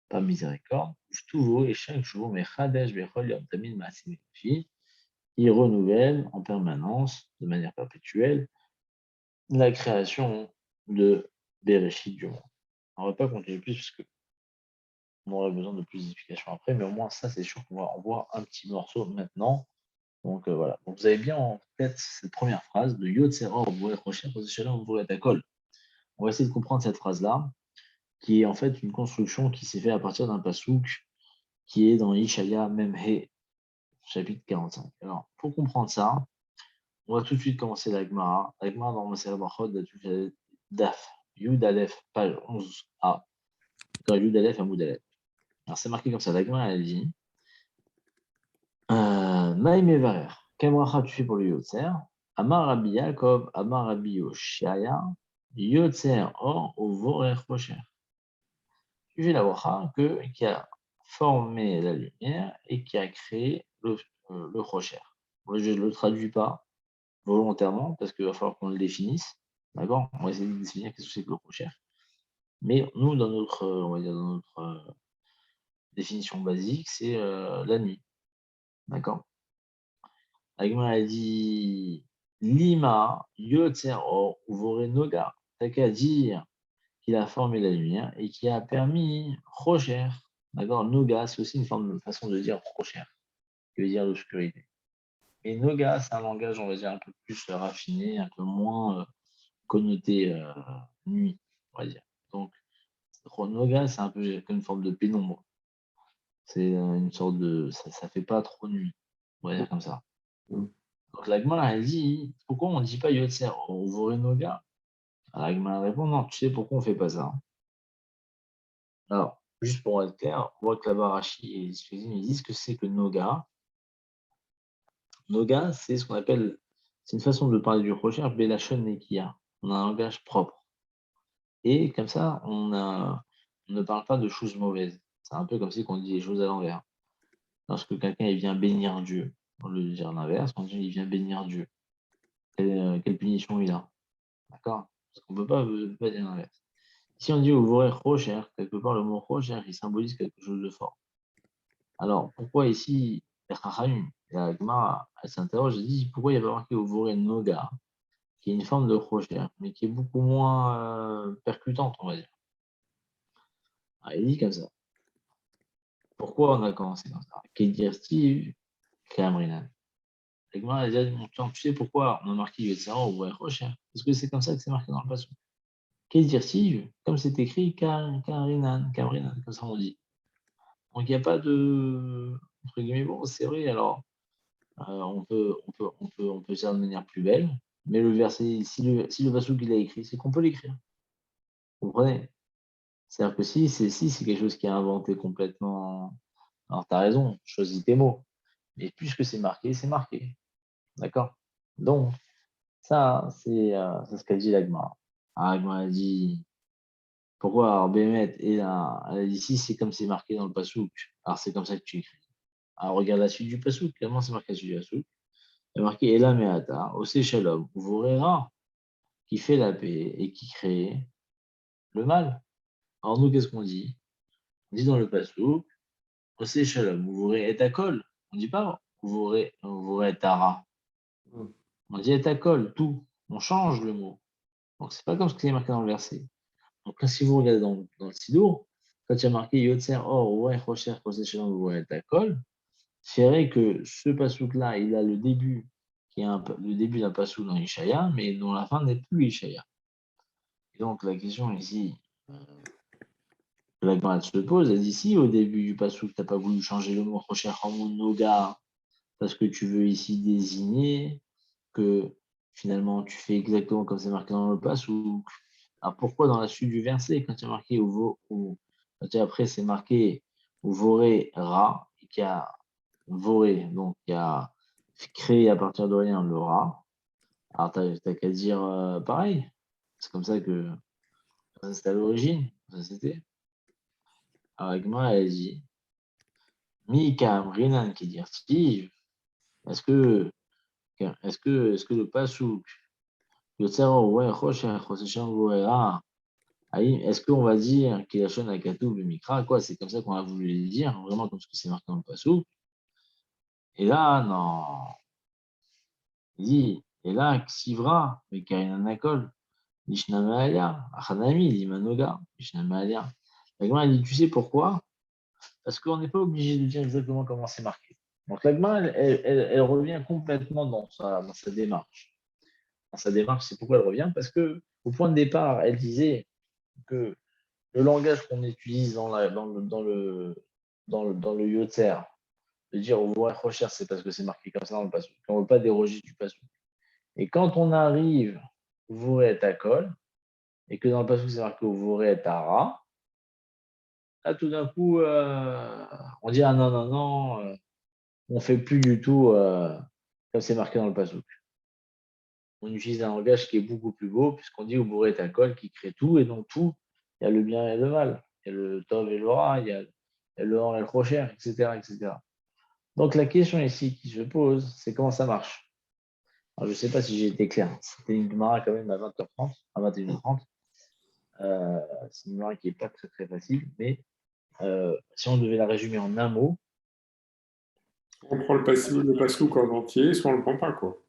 Speaker 1: pas miséricorde, toujours et chaque jour, mais Chadesh Bechol Yom Tamid Maasim Elofi, il renouvelle en permanence, de manière perpétuelle, la création de Bereshit du monde. On ne va pas continuer plus, parce que on aurait besoin de plus d'explications après, mais au moins ça, c'est sûr qu'on va en voir un petit morceau maintenant. Donc voilà. Donc, vous avez bien en tête cette première phrase de Yod Seror, vous êtes recherche, vous êtes à col. On va essayer de comprendre cette phrase-là, qui est en fait une construction qui s'est faite à partir d'un pasouk qui est dans Ishaya Memhe, chapitre 45. Alors, pour comprendre ça, on va tout de suite commencer la Gemara. La Gemara dans Maser Brachot, Daf, Yud Aleph, page 11a. D'accord, Yud Aleph, Amoud Aleph. Alors, c'est marqué comme ça. La Gemara, elle dit Maïm Evarer, quelle bracha tu fais pour le Yotzer? Amar Rabbi Yaakov, Amar Rabbi Yoshaya, Yotzer Or au Vorer Rocher. Tu fais la bracha qui a formé la lumière et qui a créé le Rocher. Moi, je ne le traduis pas volontairement parce qu'il va falloir qu'on le définisse. D'accord? On va essayer de définir qu'est-ce que c'est que le Rocher. Mais nous, dans notre, on va dire, dans notre définition basique, c'est la nuit. D'accord? Agma a dit Lima Yotzer Or Uvore Noga. T'as qu'à dire qu'il a formé la lumière et qui a permis Rocher. D'accord? Noga, c'est aussi une façon de dire Rocher, qui veut dire l'obscurité. Et Noga, c'est un langage, on va dire, un peu plus raffiné, un peu moins connoté nuit, on va dire. Donc, Noga, c'est un peu comme une forme de pénombre. C'est une sorte de. Ça fait pas trop nuit, on va dire comme ça. Donc la Gemara, elle dit, pourquoi on ne dit pas Yotzer au Vorenoga? Alors la Gemara répond, non, tu sais pourquoi on ne fait pas ça? Alors, juste pour être clair, on voit que la Barashi et les Spécialistes, ils disent que c'est que Noga. Noga, c'est ce qu'on appelle, c'est une façon de parler du recherche, Belachon Nekia. On a un langage propre. Et comme ça, on ne parle pas de choses mauvaises. C'est un peu comme si on dit les choses à l'envers. Lorsque quelqu'un il vient bénir Dieu, on le dit à l'inverse, on dit il vient bénir Dieu. Quelle punition il a? D'accord? Parce qu'on ne peut pas dire l'inverse. Si on dit au vrai rocher, quelque part, le mot rocher, il symbolise quelque chose de fort. Alors, pourquoi ici, la Gemara, elle s'interroge, elle dit pourquoi il n'y a pas marqué au vrai noga, qui est une forme de rocher, mais qui est beaucoup moins percutante, on va dire. Alors, il dit comme ça. Pourquoi on a commencé comme ça? Qu'est dire Steve Cameron? La Gemara, elle dit tu sais pourquoi on a marqué Yetzara au vrai rocher? Parce que c'est comme ça que c'est marqué dans le passage. Qu'est-ce comme c'est écrit, Kamrinan, comme ça on dit. Donc il n'y a pas de. Entre guillemets, bon, c'est vrai, alors on peut faire de manière plus belle, mais le verset, si le Vassouk il a écrit, c'est qu'on peut l'écrire. Vous comprenez? C'est-à-dire que si c'est quelque chose qui est inventé complètement. Alors, tu as raison, choisis tes mots. Mais puisque c'est marqué, c'est marqué. D'accord? Donc, ça, c'est ce qu'a dit l'Agma. L'Agma a dit pourquoi alors Bémet et là, elle a dit si c'est comme c'est marqué dans le Passouk, alors c'est comme ça que tu écris. Alors regarde la suite du Passouk, clairement c'est marqué la suite du Passouk. Il y a marqué Ela Meata, Ose Shalom, Vorera, qui fait la paix et qui crée le mal. Alors nous, qu'est-ce qu'on dit? On dit dans le Passouk, Ose Shalom, Voré et Akol. On ne dit pas Voré et Tara.
Speaker 2: Mm.
Speaker 1: On dit et Akol, tout. On change le mot. Donc c'est pas comme ce qui est marqué dans le verset. Donc là, si vous regardez dans le Sidour, quand il y a marqué Yotzer Or, Ouais, Rocher, Ose Shalom, Voré et Akol, c'est vrai que ce pasouk-là, il a le début, qui est le début d'un pasouk dans Ishaya, mais dont la fin n'est plus Ishaya. Et donc la question ici, que la Gemara se pose, elle dit si au début du pasouk, tu n'as pas voulu changer le mot Rocher Hamoun Noga, parce que tu veux ici désigner que finalement tu fais exactement comme c'est marqué dans le pasouk. Alors pourquoi dans la suite du verset, quand il y a marqué quand après c'est marqué Voré Ra, et qu'il y a Voré, donc il y a créé à partir de rien le rat. Alors, t'as qu'à dire pareil. C'est comme ça que ça, c'était à l'origine. Ça, c'était. Alors, Agma, elle dit Mika, Rinan qui dit Steve, est-ce que, est-ce que le Pasouk, Yotsero, ouais, Rocher, Chosechan, Voera, est-ce qu'on va dire qu'il a Shon Akatou, Mikra, quoi? C'est comme ça qu'on a voulu le dire, vraiment comme ce que c'est marqué dans le Pasouk. Et là, non. Il dit, et là, Ksivra, mais Karinan Akol. Mishnamalia, Achanami, dit Manoga, Mishnamalia. L'agma, elle dit, tu sais pourquoi? Parce qu'on n'est pas obligé de dire exactement comment c'est marqué. Donc l'agma, elle revient complètement dans sa démarche. Dans sa démarche, c'est pourquoi elle revient? Parce que au point de départ, elle disait que le langage qu'on utilise dans le Yotzer, de dire au voix recherche, c'est parce que c'est marqué comme ça dans le passage. On ne veut pas déroger du passage. Et quand on arrive, vous êtes à col, et que dans le passage, c'est marqué vous êtes à rat, là, tout d'un coup, on dit ah non, non, non, on ne fait plus du tout comme c'est marqué dans le pasouk. On utilise un langage qui est beaucoup plus beau, puisqu'on dit au bourré est un col qui crée tout, et donc tout, il y a le bien et le mal. Il y a le tov et le ra, il y a le or et le rocher, etc., etc. Donc la question ici qui se pose, c'est comment ça marche. Alors, je ne sais pas si j'ai été clair. C'était une Gemara quand même à 20h30, à 21h30. C'est une Gemara qui n'est pas très très facile, mais si on devait la résumer en un mot,
Speaker 2: On prend le passouk en entier, soit on le prend pas, quoi.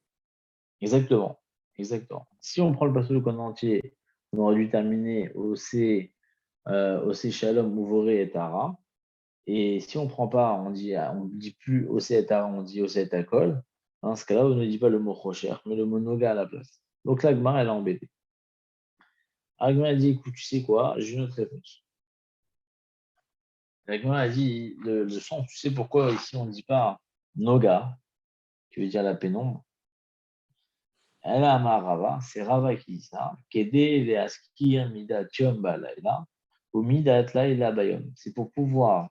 Speaker 1: exactement. Exactement. Si on prend le Passouk en entier, on aurait dû terminer au C Shalom, Ouvoré et Tara. Et si on ne prend pas, on dit plus au C et Tara, on dit au C et Takol. Dans ce cas-là, on ne dit pas le mot Rocher, mais le mot Noga à la place. Donc l'Agmar, elle est embêtée. L'Agmar a dit écoute, tu sais quoi, j'ai une autre réponse. L'Agmar a dit le sens, tu sais pourquoi ici on ne dit pas Noga, qui veut dire la pénombre. Elle a Rava, c'est Rava qui dit ça. Kede le askir midat yom balayla ou midat laïla bayom. C'est pour pouvoir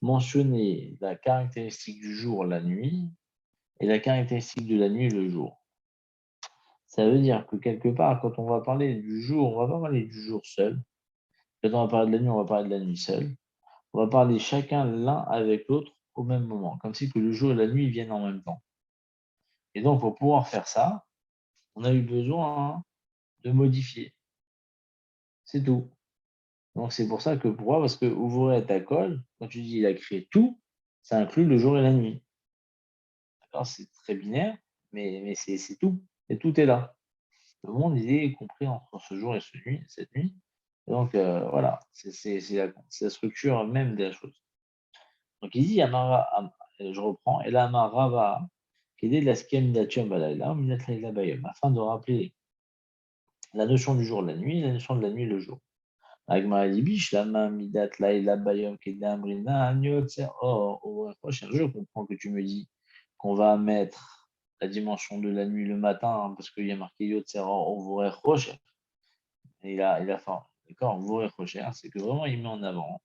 Speaker 1: mentionner la caractéristique du jour la nuit et la caractéristique de la nuit le jour. Ça veut dire que quelque part, quand on va parler du jour, on ne va pas parler du jour seul. Quand on va parler de la nuit, on va parler de la nuit seule. On va parler chacun l'un avec l'autre au même moment, comme si que le jour et la nuit viennent en même temps. Et donc, pour pouvoir faire ça, on a eu besoin de modifier. C'est tout. Donc, c'est pour ça que pourquoi? Parce que ouvrir ta colle, quand tu dis il a créé tout, ça inclut le jour et la nuit. D'accord? C'est très binaire, mais c'est tout. Et tout est là. Le monde il est compris entre ce jour et cette nuit. Et donc, voilà, c'est la structure même de la chose. Donc, il dit, je reprends, et là, Rava, qui est de la skem d'Achum Balayla, Minat Laila Bayom, afin de rappeler la notion du jour, la nuit, et la notion de la nuit, le jour. Agmara dit, Bish, Lama, Midat Laila Bayom, Kedamrina, Agnot, oh, prochain jour, je comprends que tu me dis qu'on va mettre la dimension de la nuit le matin, parce qu'il y a marqué Yotzer, Roche. Il a fait d'accord, vous recherchez, c'est que vraiment il met en avant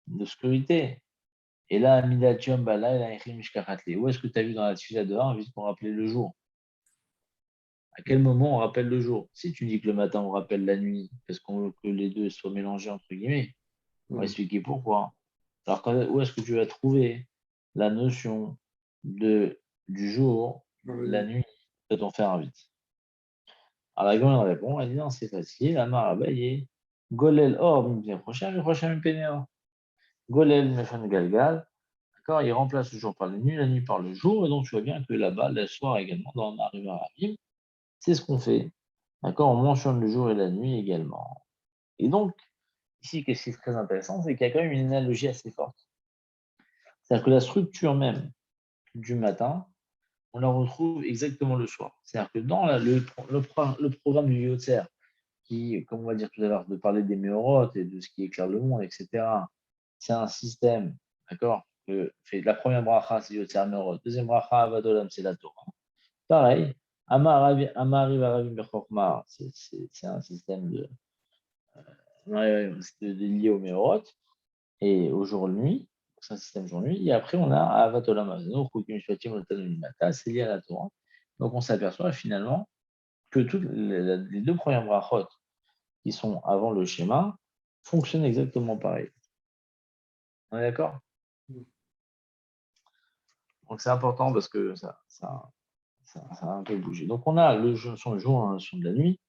Speaker 1: l'obscurité. Et là, Midatium, bah là, il a écrit Mishkachatli. Où est-ce que tu as vu dans la Tfila de 1, juste pour rappeler le jour? À quel moment on rappelle le jour? Si tu dis que le matin on rappelle la nuit, parce qu'on veut que les deux soient mélangés, entre guillemets, on va expliquer pourquoi. Alors, où est-ce que tu vas trouver la notion du jour, la nuit, quand on fait un vite? Alors, la Gemara répond, elle dit non, c'est facile, Amar Abaye, Golel Or, Prochain Pénéa. Golel Mefan Galgal, d'accord, il remplace le jour par la nuit par le jour, et donc tu vois bien que là-bas, le soir également, dans Mariva Ravim, c'est ce qu'on fait. D'accord, on mentionne le jour et la nuit également. Et donc, ici, qu'est-ce qui est très intéressant, c'est qu'il y a quand même une analogie assez forte. C'est-à-dire que la structure même du matin, on la retrouve exactement le soir. C'est-à-dire que dans le programme du Yotzer, qui, comme on va dire tout à l'heure, de parler des méorotes et de ce qui éclaire le monde, etc., c'est un système, d'accord, que fait la première bracha, c'est Yotzer Meorot, deuxième bracha, Avadolam, c'est la Torah. Pareil, Amari Varavim Bechokma, c'est un système lié au méorotes et au jour-nuit, c'est un système jour-nuit, et après on a Avatolam Azano, c'est lié à la Torah. Donc on s'aperçoit finalement que toutes les deux premières brachot qui sont avant le schéma fonctionnent exactement pareil. On est d'accord? Donc c'est important parce que ça a un peu bougé. Donc on a le son du jour, son de la nuit.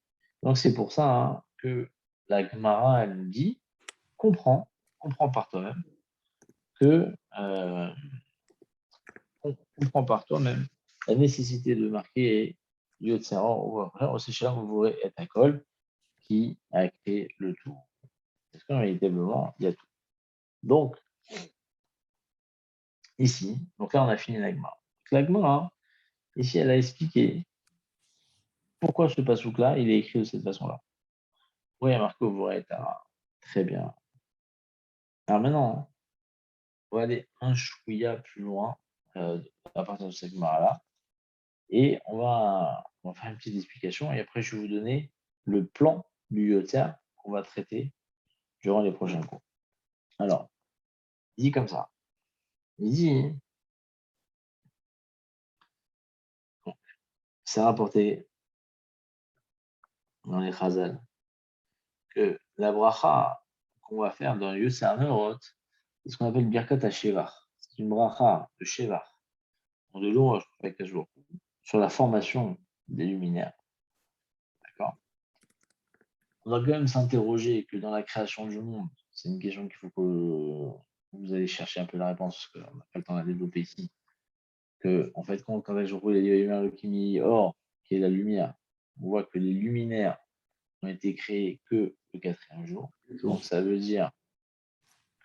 Speaker 1: Donc c'est pour ça que la Gemara, elle nous dit, comprends par toi-même que comprends par toi-même la nécessité de marquer Yotzera ou Sechela ou et Akol qui a créé le tout. Parce qu'en véritablement, il y a tout. Donc, ici, donc là, on a fini l'agma. L'agma, ici, elle a expliqué pourquoi ce pasouk-là, il est écrit de cette façon-là. Oui, il y a marqué Ovoreta. Très bien. Alors maintenant, on va aller un chouïa plus loin à partir de cette là et on va faire une petite explication et après, je vais vous donner le plan du Yotzer qu'on va traiter durant les prochains cours. Alors, il dit comme ça. Il dit, c'est rapporté dans les Chazal que la bracha qu'on va faire dans le Yotzer Meorot, c'est ce qu'on appelle Birkat HaShevar. C'est une bracha de Shevar, de louange avec un jour, sur la formation des luminaires. D'accord? On doit quand même s'interroger que dans la création du monde, c'est une question qu'il faut que vous allez chercher un peu la réponse, parce qu'on n'a pas le temps de la développer ici. Que, en fait, quand je retrouve les lumières leukémie or, qui est la lumière, on voit que les luminaires n'ont été créés que le quatrième jour. Donc, ça veut dire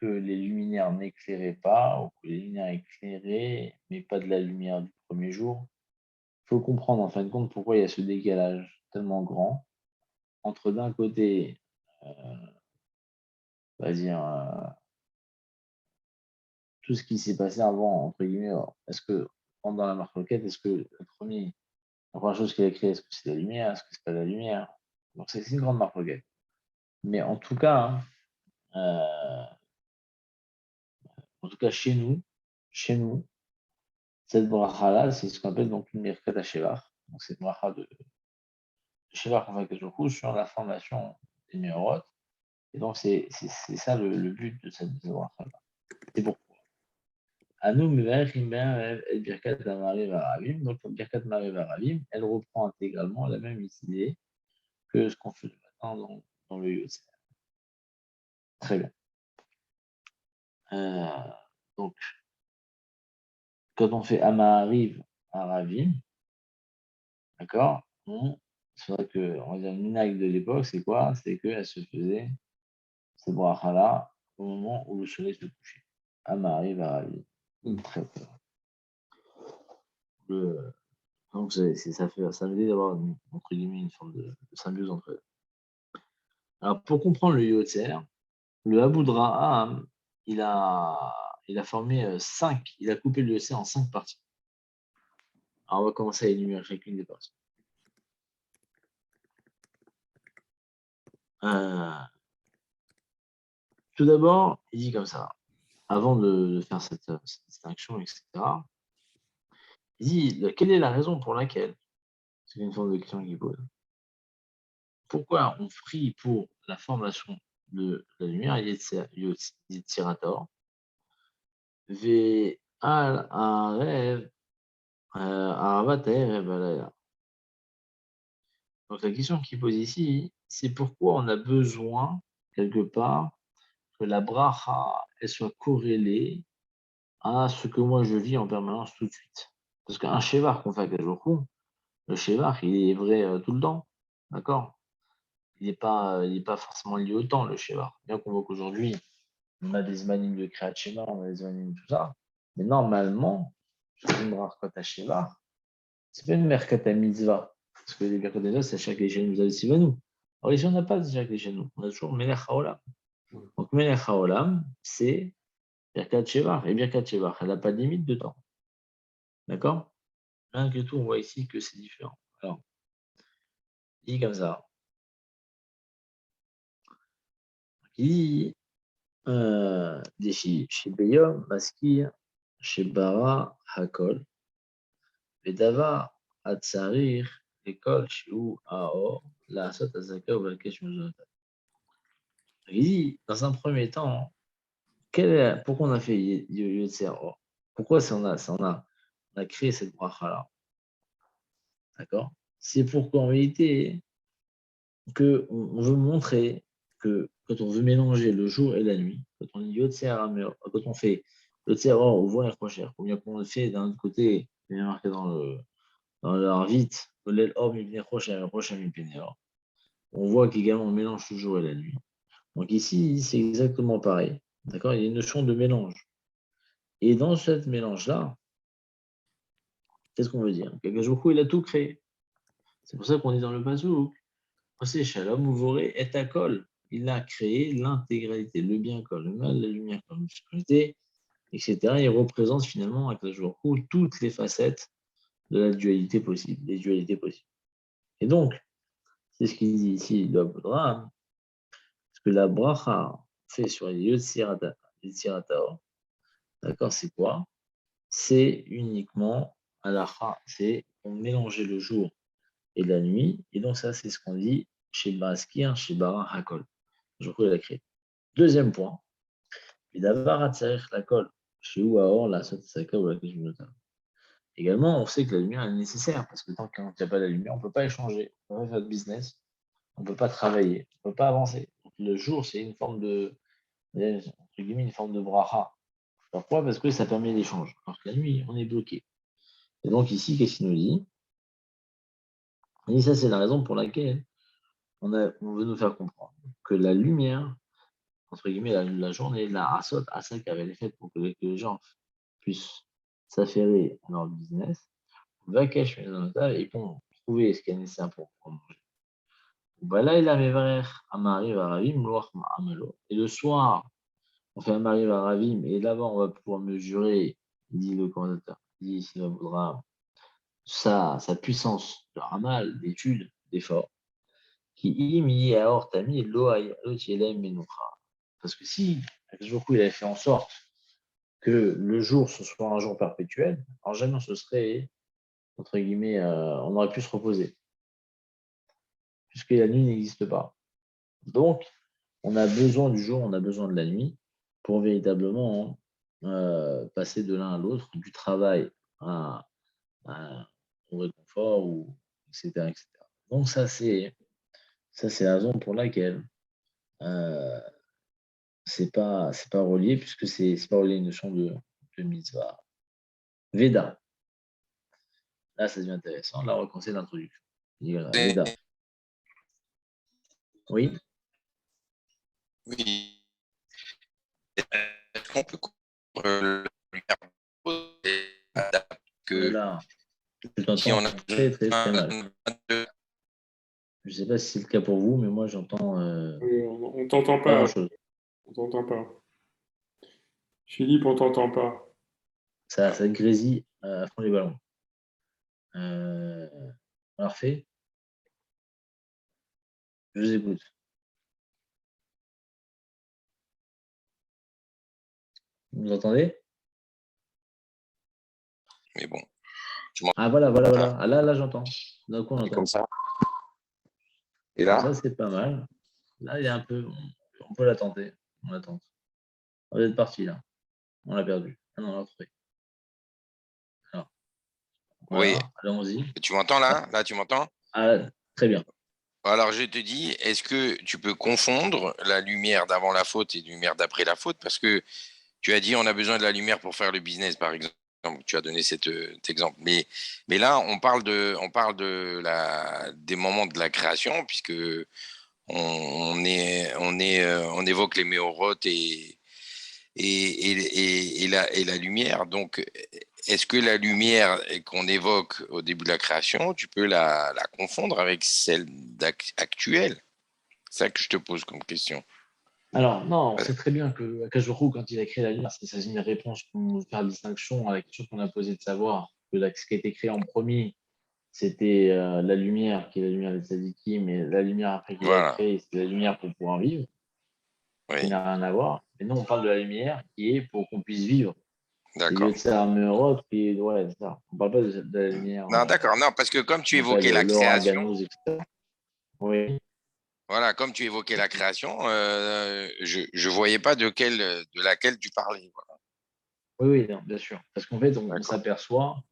Speaker 1: que les luminaires n'éclairaient pas, ou que les luminaires éclairaient, mais pas de la lumière du premier jour. Il faut comprendre, en fin de compte, pourquoi il y a ce décalage tellement grand entre, d'un côté, on va dire, tout ce qui s'est passé avant, entre guillemets. Est-ce que, pendant la marque roquette, est-ce que la première chose qu'il a créée, est-ce que c'est la lumière? Est-ce que c'est pas la lumière? Donc, c'est une grande marque roquette. Mais en tout cas, chez nous, cette bracha-là, c'est ce qu'on appelle donc une Birkat HaShevar. Donc, c'est une bracha de Shevar qu'on fait quelque chose sur la formation des méorotes. Et donc, c'est ça le but de cette bracha-là. C'est pourquoi. Anou Mevarechim Ben El Birkat Mari Varavim. Donc, Birkat Mari Varavim, elle reprend intégralement la même idée que ce qu'on fait le matin dans le Yotzer. Très bien. Donc, quand on fait Amahariv Aravim, d'accord, c'est vrai que on va dire, le minag de l'époque, c'est quoi? C'est qu'elle se faisait cette bracha-là au moment où le soleil se couchait. Amahariv Aravim. Très bien. Donc, ça veut dire d'avoir, entre guillemets, une forme de symbiose entre eux. Alors, pour comprendre le Yotzer, le Abudraham, il a formé 5, il a coupé le Yotzer en 5 parties. Alors, on va commencer à énumérer chacune des parties. Tout d'abord, il dit comme ça, avant de faire cette distinction, etc. Il dit quelle est la raison pour laquelle, c'est une forme de question qu'il pose, pourquoi on prie pour la formation de la lumière, Yetzirator, Ve'al Arev, Aravat Erev Alayla. Donc la question qu'il pose ici, c'est pourquoi on a besoin, quelque part, que la bracha elle soit corrélée à ce que moi je vis en permanence tout de suite. Parce qu'un shevar qu'on fait à Kajoku, le shevar, il est vrai tout le temps. D'accord? Il n'est pas forcément lié au temps, le shevar. Bien qu'on voit qu'aujourd'hui, on a des zmanim de créat shevar, on a des zmanim de tout ça. Mais normalement, une bracha shevar, c'est pas une merkata mitzvah. Parce que les merkata mitzvah, c'est chaque échelle nous a aussi nous. Alors ici, on n'a pas chaque échelle nous. On a toujours Melech Haolam. Donc Melech Haolam, c'est Birkat Shevar. Et Birkat Shevar, elle n'a pas de limite de temps. D'accord? Malgré tout, on voit ici que c'est différent. Alors, il dit comme ça. Il dit chez Beyom, Maskir, chez Bara, Hakol, Vedava, Hatsarir, l'école, chez où, Aor, la Asot, Azaka, ou Valkesh, Muzot. Il dit, dans un premier temps, pourquoi on a fait Yotzer Or? Pourquoi on a créé cette bracha-là? D'accord? C'est pour qu'en réalité, on veut montrer que quand on veut mélanger le jour et la nuit, quand on quand on fait Yotzer Or ou voir Rocher, ou bien qu'on le fait d'un autre côté, il est marqué dans le Harvit, Olel Or, Mibne Rocher, Rocher, Mibne Or. On voit qu'également on mélange le jour et la nuit. Donc ici, c'est exactement pareil. D'accord? Il y a une notion de mélange. Et dans ce mélange-là, qu'est-ce qu'on veut dire? Kakajoku, il a tout créé. C'est pour ça qu'on dit dans le Pazouk, c'est Shalom Ouvoré et Akol. Il a créé l'intégralité, le bien comme le mal, la lumière comme l'obscurité, etc. Il représente finalement à Kakajoku toutes les facettes de la dualité possible, des dualités possibles. Et donc, c'est ce qu'il dit ici, le Abraham, parce que la bracha fait sur les lieux de Sirata, d'accord, c'est quoi? C'est uniquement halakha, c'est pour mélanger le jour et la nuit. Et donc ça, c'est ce qu'on dit chez Baskir, chez Bara Hakol. Je crois qu'il a créé. Deuxième point, la colle chez Ouaor, la Sotsaka ou la Kishmota. Également, on sait que la lumière est nécessaire parce que tant qu'il n'y a pas la lumière, on ne peut pas échanger, on ne peut pas faire de business, on ne peut pas travailler, on ne peut pas avancer. Donc, le jour, c'est une forme entre guillemets, une forme de bracha. Pourquoi? Parce que ça permet l'échange. Alors que la nuit, on est bloqué. Et donc ici, qu'est-ce qu'il nous dit? Et ça, c'est la raison pour laquelle on veut nous faire comprendre que la lumière, entre guillemets, la journée, la asot, asa qui avait été faite pour que les gens puissent s'affairer à leur business, vakesh et pour trouver ce qui est nécessaire pour manger. Là, il avait amari varavim, et le soir, on fait amari varavim, et là-bas, on va pouvoir mesurer, dit le commentateur, dit ici, il voudra sa puissance de ramal, d'étude, d'effort. Parce que si Joku il avait fait en sorte que le jour ce soit un jour perpétuel, alors jamais on se serait, entre guillemets, on aurait pu se reposer, puisque la nuit n'existe pas. Donc, on a besoin du jour, on a besoin de la nuit pour véritablement passer de l'un à l'autre, du travail au réconfort, etc., etc. Donc, ça, c'est la raison pour laquelle euh, c'est pas relié, puisque c'est pas relié à une notion de mitzvah. Veda. Là, ça devient intéressant. Là, on va commencer l'introduction. Veda. Oui.
Speaker 3: Oui. Est-ce qu'on peut que
Speaker 1: Là, je
Speaker 3: si
Speaker 1: t'entends
Speaker 3: on a
Speaker 1: très, très, très mal.
Speaker 3: de...
Speaker 1: Je ne sais pas si c'est le cas pour vous, mais moi, j'entends
Speaker 2: On t'entend
Speaker 1: pas
Speaker 2: pas.
Speaker 1: grand-chose.
Speaker 2: On t'entend pas. Philippe, on t'entend pas.
Speaker 1: Ça grésille à fond les ballons. Parfait. Je vous écoute. Vous entendez?
Speaker 3: Mais bon,
Speaker 1: Ah, voilà. Ah, là, j'entends. D'un coup, on entend.
Speaker 3: comme ça. Et
Speaker 1: Comme
Speaker 3: là,
Speaker 1: ça, c'est pas mal. Là, il y a un peu. On peut la tenter. On la tente. On est parti, là. On l'a perdu. Ah non, on l'a retrouvé. Alors,
Speaker 3: oui,
Speaker 1: voilà. Allons-y.
Speaker 3: tu m'entends là? Là, tu m'entends?
Speaker 1: Ah, très bien.
Speaker 3: Alors, je te dis, est-ce que tu peux confondre la lumière d'avant la faute et la lumière d'après la faute? Parce que tu as dit on a besoin de la lumière pour faire le business, par exemple. Tu as donné cet exemple. Mais là, on parle des moments de la création, puisque on évoque les méorotes et la lumière. Donc, est-ce que la lumière qu'on évoque au début de la création, tu peux la confondre avec celle actuelle? C'est ça que je te pose comme question.
Speaker 1: Alors, non, on
Speaker 3: Ouais.
Speaker 1: sait très bien que Akashuru, quand il a créé la lumière, c'est une réponse pour nous faire la distinction à la question qu'on a posée de savoir que ce qui a été créé en premier, c'était la lumière, qui est la lumière des tzadiki, mais la lumière après qu'il a
Speaker 3: Voilà.
Speaker 1: créée, c'est la lumière pour pouvoir vivre, qui
Speaker 3: Oui,
Speaker 1: n'a rien à voir. Mais nous, on parle de la lumière qui est pour qu'on puisse vivre. C'est
Speaker 3: d'accord.
Speaker 1: Yotzer Meorot, qui est, ouais, c'est ça. On parle pas de la lumière,
Speaker 3: Non, d'accord. Non, parce que comme tu
Speaker 1: on appelle
Speaker 3: évoquais la
Speaker 1: l'aura
Speaker 3: création,
Speaker 1: Ganouz, etc. Oui,
Speaker 3: voilà, comme tu évoquais la création, je voyais pas de laquelle tu parlais. Voilà.
Speaker 1: oui, non, bien sûr. Parce qu'en fait, on
Speaker 3: D'accord.
Speaker 1: s'aperçoit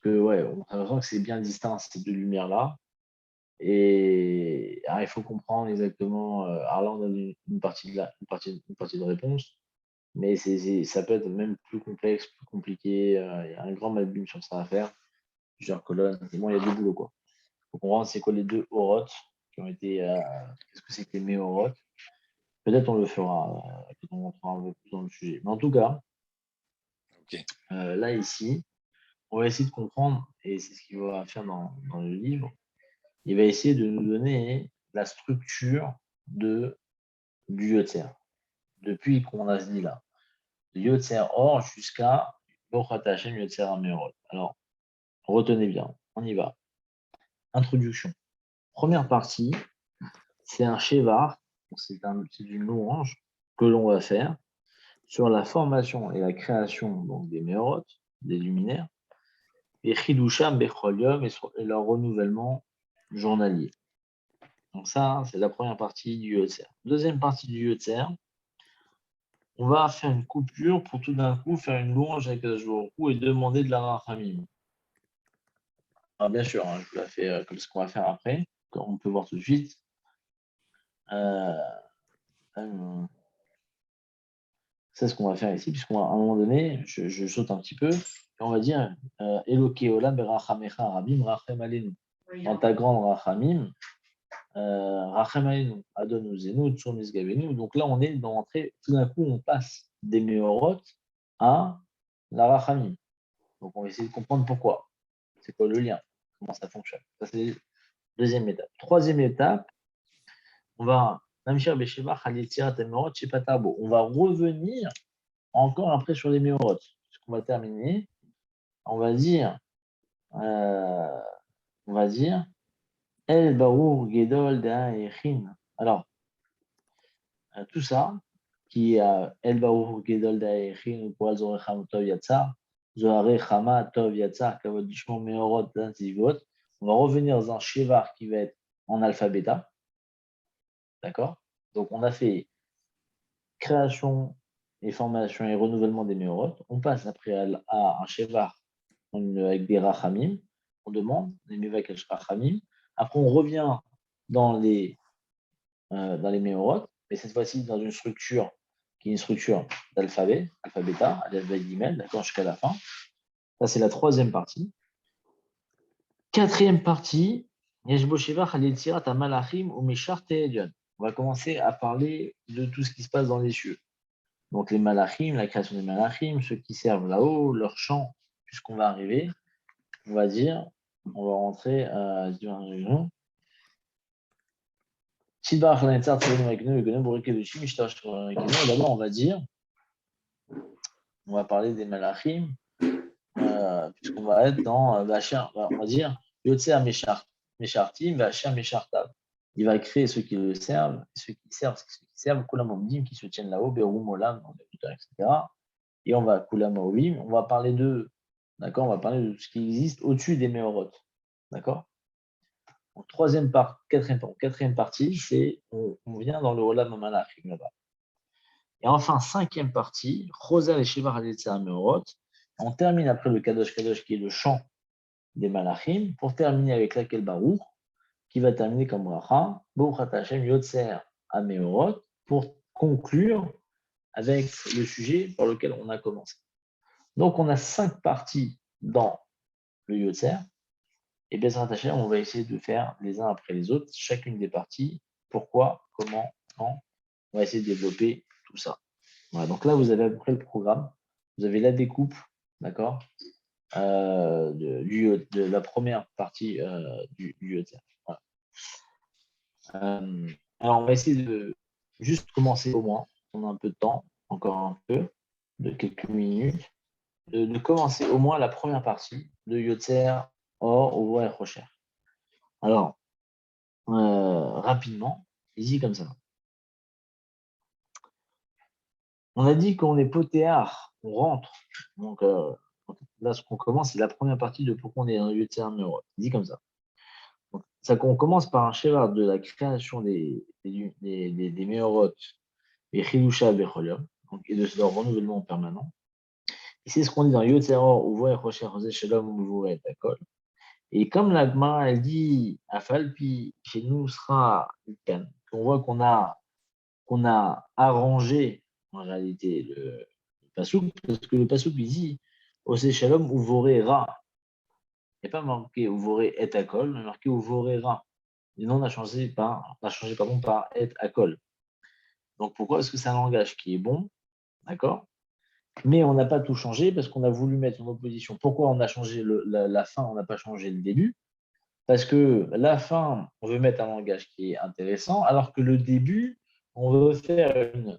Speaker 1: que, ouais, on s'aperçoit que c'est bien distinct ces deux lumières-là. Et alors, il faut comprendre exactement. Alors là, on a une partie de réponse, mais ça peut être même plus complexe, plus compliqué. Il y a un grand malbim sur ça à faire, plusieurs colonnes. Et bon, il y a deux boulots, quoi. Il faut comprendre c'est quoi les deux orotes qui ont été. Qu'est-ce que c'est que les méorotes? Peut-être on le fera quand on rentrera un peu plus dans le sujet. Mais en tout cas,
Speaker 3: Ok.
Speaker 1: là, ici, on va essayer de comprendre, et c'est ce qu'il va faire dans le livre. Il va essayer de nous donner la structure du Yotzer, depuis qu'on a ce dit là, de Yotzer Or jusqu'à Bochat Hashem Yotzer Amerot. Alors, retenez bien, on y va. Introduction. Première partie, c'est un Shevar, c'est une louange que l'on va faire sur la formation et la création donc, des Meorot, des luminaires, et Chidusham Becholium et leur renouvellement journalier. Donc ça, c'est la première partie du Yotzer. Deuxième partie du Yotzer, on va faire une coupure pour tout d'un coup faire une louange avec Ashworkou et demander de la Rachamim. Alors bien sûr, je vous la fais comme ce qu'on va faire après, comme on peut voir tout de suite. C'est ce qu'on va faire ici, puisqu'à un moment donné, je saute un petit peu, et on va dire Eloke Olam Berachamecha Rabim Rachem Alenu. Dans ta grande Rachamim, Rachem Alenu, Adonu Zenu, Tsurmis Gavenu. Donc là, on est dans l'entrée, tout d'un coup, on passe des Meorot à la Rachamim. Donc on va essayer de comprendre pourquoi. C'est quoi le lien? Comment ça fonctionne? Ça, c'est la deuxième étape. Troisième étape, on va on va revenir encore après sur les méorotes. Ce qu'on va terminer, on va dire, El Baour Gedol Da'echin. Alors, tout ça, qui est El Baour Gedol Da'echin, Poal Zorecham Tov Yatsar, Zohare Chama Tov Yatsar, Kavod Dishmo Meorot Zivot. On va revenir dans un Shevar qui va être en alpha bêta. D'accord? Donc, on a fait création et formation et renouvellement des méorotes. On passe après à un Shevar avec des Rachamim. On demande les Mevak Rachamim. Après, on revient dans les méorotes, mais cette fois-ci dans une structure qui est une structure d'alphabet, alpha bêta, alpha guimel, d'accord, jusqu'à la fin. Ça, c'est la troisième partie. Quatrième partie, on va commencer à parler de tout ce qui se passe dans les cieux. Donc les malachim, la création des malachim, ceux qui servent là-haut, leur chant, puisqu'on va arriver, on va dire, on va rentrer à d'abord on va dire, on va parler des malachim, puisqu'on va être dans on va dire Yotzer Meshartim, Vachar Meshartav. Il va créer ceux qui le servent, ceux qui servent, Kulam Omdim, qui se tiennent là-haut, Berum Olam, etc. et on va on va parler d'accord, on va parler de ce qui existe au-dessus des Meorot. D'accord? En quatrième partie, c'est on vient dans le Olam Malachim là-bas. Et enfin, cinquième partie, Rosa et Shiva Halitza Meorot. On termine après le Kadosh Kadosh qui est le chant des Malachim pour terminer avec laquelle Baruch qui va terminer comme Racha, Baruch Hashem Yotzer Ameorot pour conclure avec le sujet par lequel on a commencé. Donc, on a 5 parties dans le Yotzer. Et Bezrat Hashem, on va essayer de faire les uns après les autres, chacune des parties, pourquoi, comment, quand. On va essayer de développer tout ça. Voilà, donc là, vous avez à peu près le programme. Vous avez la découpe, d'accord, de la première partie du Yotzer. Voilà. Alors, on va essayer de juste commencer au moins. On a un peu de temps, encore un peu, de quelques minutes, de commencer au moins la première partie de Yotzer, Or, Ovo et Rocher. Alors, rapidement, ici comme ça. On a dit qu'on est potéard, on rentre. Donc là, ce qu'on commence, c'est la première partie de pourquoi on est dans le Yotzer Neurot. Dit comme ça. Donc, ça qu'on commence par un schéma de la création des Meorot et Chilusha Becholium, et de leur renouvellement permanent. Et c'est ce qu'on dit dans Yotzer Or, Ovo et Rocher, Rosé Shalom, Ovo et Takol. Et comme la Gemara, elle dit, Afalpi, chez nous sera qu'on voit qu'on a arrangé en réalité le pasouk, parce que le pasouk il dit Ose Shalom Uvoré Ra. Il n'y a pas marqué Uvoré et Akol, mais marqué Uvoré Ra. Et non, on a changé par et Akol. Donc pourquoi? Parce que c'est un langage qui est bon, d'accord? Mais on n'a pas tout changé parce qu'on a voulu mettre en opposition. Pourquoi on a changé la fin, on n'a pas changé le début? Parce que la fin, on veut mettre un langage qui est intéressant, alors que le début, on veut faire une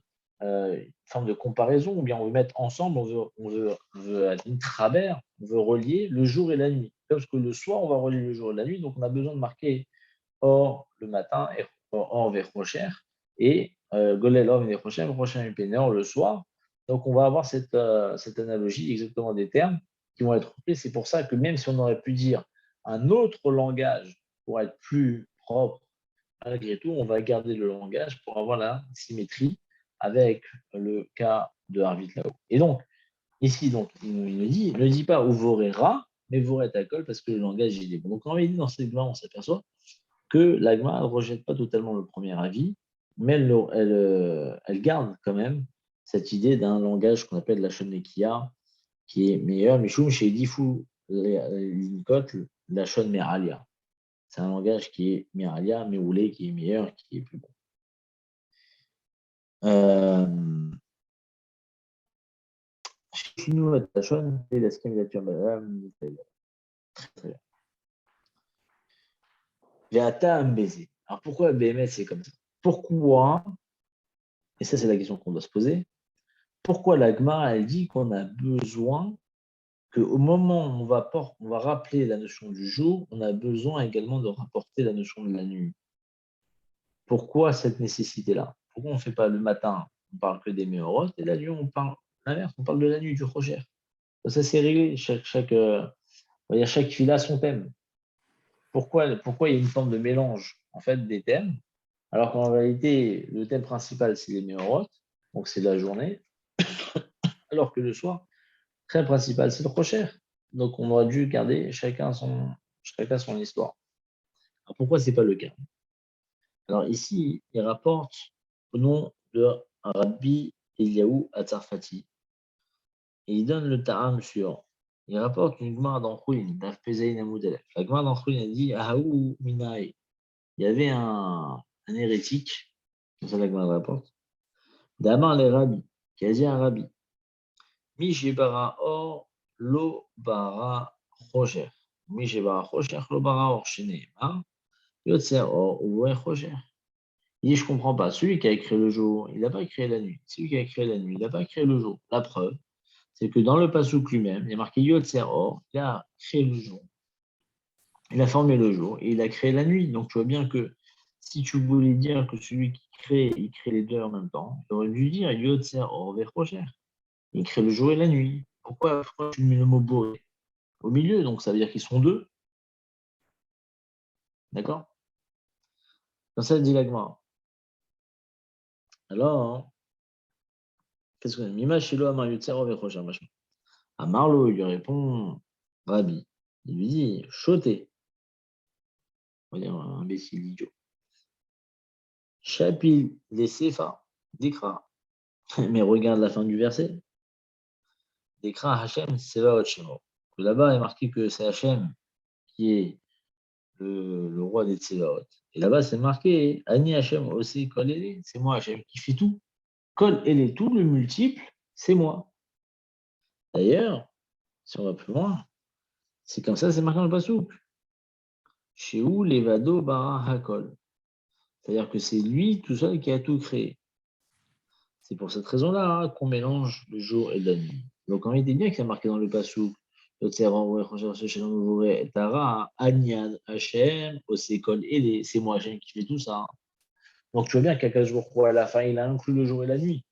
Speaker 1: forme de comparaison, ou bien on veut mettre ensemble, on veut à travers, on veut relier le jour et la nuit. Parce que le soir, on va relier le jour et la nuit, donc on a besoin de marquer or le matin et or vers Rocher, et Golel or vers Rocher, Rocher et le soir. Donc on va avoir cette analogie exactement des termes qui vont être repris. C'est pour ça que même si on aurait pu dire un autre langage pour être plus propre, malgré tout, on va garder le langage pour avoir la symétrie avec le cas de Harvit là-haut. Et donc, ici, donc, il ne dit pas Uvorera, mais Voretakol, parce que le langage il est bon. Donc, quand on dit dans cette Gemara, on s'aperçoit que la Gemara ne rejette pas totalement le premier avis, mais elle garde quand même cette idée d'un langage qu'on appelle la Shonekia, qui est meilleur. Mishum chez Difu Linkot, la Shon Meralia. C'est un langage qui est Meralia, Meroulé, qui est meilleur, qui est plus bon. Chez nous, la Shon, c'est la schémidature madame. Très bien. Véata baiser. Alors pourquoi BMS c'est comme ça? Pourquoi, et ça c'est la question qu'on doit se poser, pourquoi la Gemara elle dit qu'on a besoin qu'au moment où on va rappeler la notion du jour, on a besoin également de rapporter la notion de la nuit. Pourquoi cette nécessité-là? Pourquoi on ne fait pas le matin, on parle que des Meorot, et la nuit, on parle l'inverse, on parle de la nuit, du Rocher. Ça, c'est réglé. Chaque fila a son thème. Pourquoi il y a une forme de mélange en fait, des thèmes, alors qu'en réalité, le thème principal, c'est les Meorot, donc c'est la journée, alors que le soir, le thème principal, c'est le Rocher. Donc on aurait dû garder chacun son histoire. Alors pourquoi ce n'est pas le cas? Alors ici, il rapporte au nom de Rabbi Eliyahu Atzarfati. Et il donne le ta'am sur. Il rapporte une Gemara d'Anchouin, d'Af Pezaïn Amoudel. La Gemara d'Anchouin a dit Ahaou Minaï. Il y avait un hérétique, comme ça la Gemara rapporte, d'Amar les Rabbi, qui a dit à un Rabbi Mi Shebara Or, Lo Bara Roger. Mi Shebara Roger, Lo Bara Or, Sheneema, Yotzer Or, Uwe Roger. Il dit, je ne comprends pas. Celui qui a créé le jour, il n'a pas créé la nuit. Celui qui a créé la nuit, il n'a pas créé le jour. La preuve, c'est que dans le Passouk lui-même, il y a marqué Yotzer Or, il a créé le jour. Il a formé le jour et il a créé la nuit. Donc tu vois bien que si tu voulais dire que celui qui crée, il crée les deux en même temps, tu aurais dû dire Yotzer Or Vechocher. Il crée le jour et la nuit. Pourquoi tu mets le mot boré au milieu? Donc, ça veut dire qu'ils sont deux. D'accord? Comme ça, dit l'agma. Alors, qu'est-ce qu'on a? Mima Shilo Amar Yutsero Vechoshar Mashma. Amarlo, il lui répond, Rabbi. Il lui dit, choté. On va dire un imbécile idiot. Chapil les Sefa, Dikra. Mais regarde la fin du verset. Dikra Hachem Sevaot Shemo. Là-bas, il est marqué que c'est Hachem qui est le roi des Tsevaot. Et là-bas, c'est marqué Ani Hachem aussi Kol Ele. C'est moi Hachem qui fait tout. Kol Ele, tout le multiple, c'est moi. D'ailleurs, si on va plus loin, c'est comme ça, c'est marqué dans le Passouk. Chez où Levado Bara Hakol. C'est-à-dire que c'est lui tout seul qui a tout créé. C'est pour cette raison-là qu'on mélange le jour et la nuit. Donc, on était bien qu'il y a marqué dans le Passouk. C'est moi Hachem qui fait tout ça. Donc, tu vois bien qu'à jour, à la fin, il a inclus le jour et la nuit.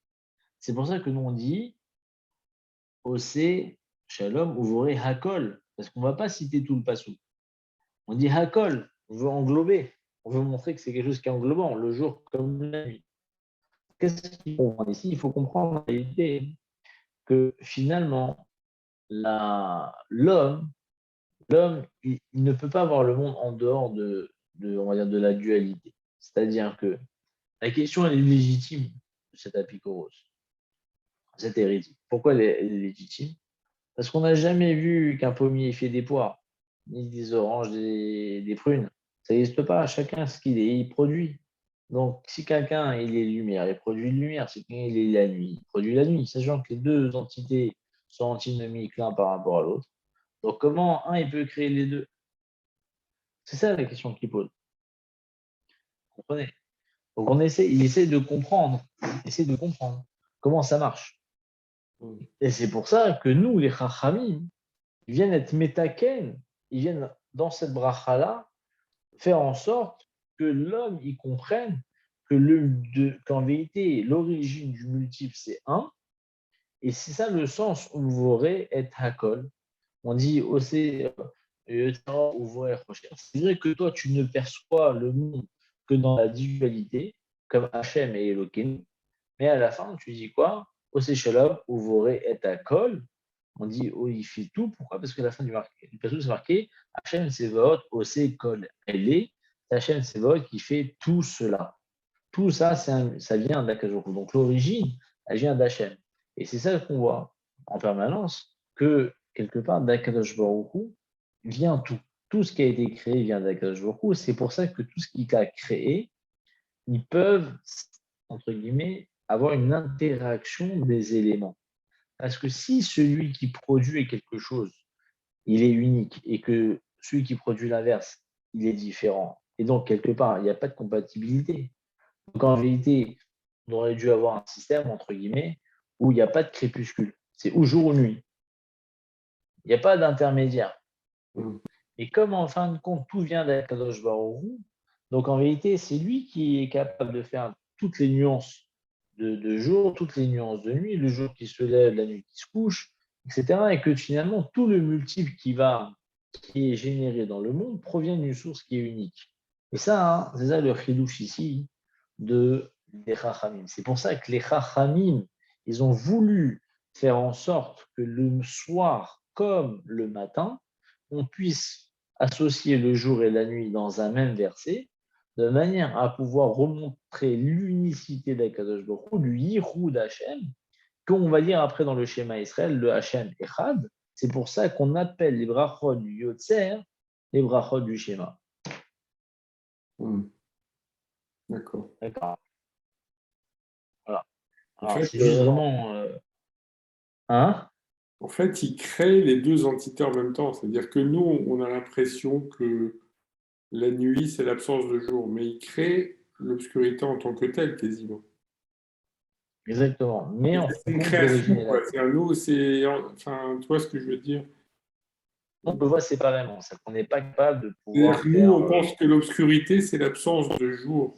Speaker 1: C'est pour ça que nous, on dit Ose Shalom Uvore Hakol. Parce qu'on ne va pas citer tout le Passouk. On dit Hakol. On veut englober. On veut montrer que c'est quelque chose qui est englobant, le jour comme la nuit. Qu'est-ce qu'il faut comprendre ici? Il faut comprendre en réalité que finalement, l'homme, il ne peut pas voir le monde en dehors on va dire, de la dualité. C'est-à-dire que la question, elle est légitime de cette apicoros, cette hérétique. Pourquoi elle est légitime? Parce qu'on n'a jamais vu qu'un pommier fait des poires, ni des oranges, des prunes. Ça n'existe pas. Chacun ce qu'il est, il produit. Donc, si quelqu'un il est lumière, il produit de lumière. Si quelqu'un il est la nuit, il produit la nuit. Sachant que les deux entités sont antinomiques l'un par rapport à l'autre. Donc, comment un il peut créer les deux? C'est ça la question qu'il pose. Vous comprenez? Donc, il essaie de comprendre comment ça marche. Et c'est pour ça que nous, les Chachamim, ils viennent être métaken, ils viennent dans cette bracha-là faire en sorte que l'homme y comprenne qu'en vérité, l'origine du multiple, c'est un, et c'est ça le sens où vous aurez être hakol. On dit aussi, c'est vrai que toi, tu ne perçois le monde que dans la dualité, comme Hachem et Elohim, mais à la fin, tu dis quoi? Ose Shalom, Uvoré et Hakol. On dit, oh, il fait tout. Pourquoi? Parce que la fin du passage, c'est marqué Hachem Sevaot, Ose Kol. Elle est Hachem Sevaot qui fait tout cela. Tout ça, ça vient d'Akadosh. Donc l'origine, elle vient d'Hachem. Et c'est ça qu'on voit en permanence, que quelque part d'Akadosh Baruch Hu vient tout. Tout ce qui a été créé vient d'Akadosh Baruch Hu. C'est pour ça que tout ce qu'il a créé, ils peuvent, entre guillemets, avoir une interaction des éléments. Parce que si celui qui produit quelque chose, il est unique, et que celui qui produit l'inverse, il est différent, et donc quelque part, il n'y a pas de compatibilité. Donc en vérité, on aurait dû avoir un système, entre guillemets, où il n'y a pas de crépuscule. C'est ou jour ou nuit. Il n'y a pas d'intermédiaire. Et comme en fin de compte, tout vient d'Akadosh Baruch Hu, donc en vérité, c'est lui qui est capable de faire toutes les nuances de jour, toutes les nuances de nuit, le jour qui se lève, la nuit qui se couche, etc. Et que finalement, tout le multiple qui est généré dans le monde provient d'une source qui est unique. Et ça, c'est ça le chidouche ici des Chachamim. C'est pour ça que les Chachamim, ils ont voulu faire en sorte que le soir comme le matin, on puisse associer le jour et la nuit dans un même verset, de manière à pouvoir remontrer l'unicité d'Akadosh Baruch Hu, du Yichud Hashem, qu'on va dire après dans le schéma Israël, le Hashem Echad. C'est pour ça qu'on appelle les brachot du Yotzer les brachot du schéma.
Speaker 2: D'accord.
Speaker 1: D'accord. Voilà.
Speaker 2: En
Speaker 1: Alors,
Speaker 2: fait,
Speaker 1: c'est vraiment.
Speaker 2: en fait, il crée les deux entités en même temps. C'est-à-dire que nous, on a l'impression que la nuit, c'est l'absence de jour, mais il crée l'obscurité en tant que telle, quasiment.
Speaker 1: Exactement. Mais en
Speaker 2: C'est une
Speaker 1: compte, l'origine
Speaker 2: création,
Speaker 1: est là.
Speaker 2: quoi. C'est un nous, enfin, tu vois ce que je veux dire?
Speaker 1: On le voit séparément. C'est qu'on n'est pas capable de
Speaker 2: C'est-à-dire
Speaker 1: pouvoir
Speaker 2: que nous,
Speaker 1: faire.
Speaker 2: on pense que l'obscurité, c'est l'absence de jour.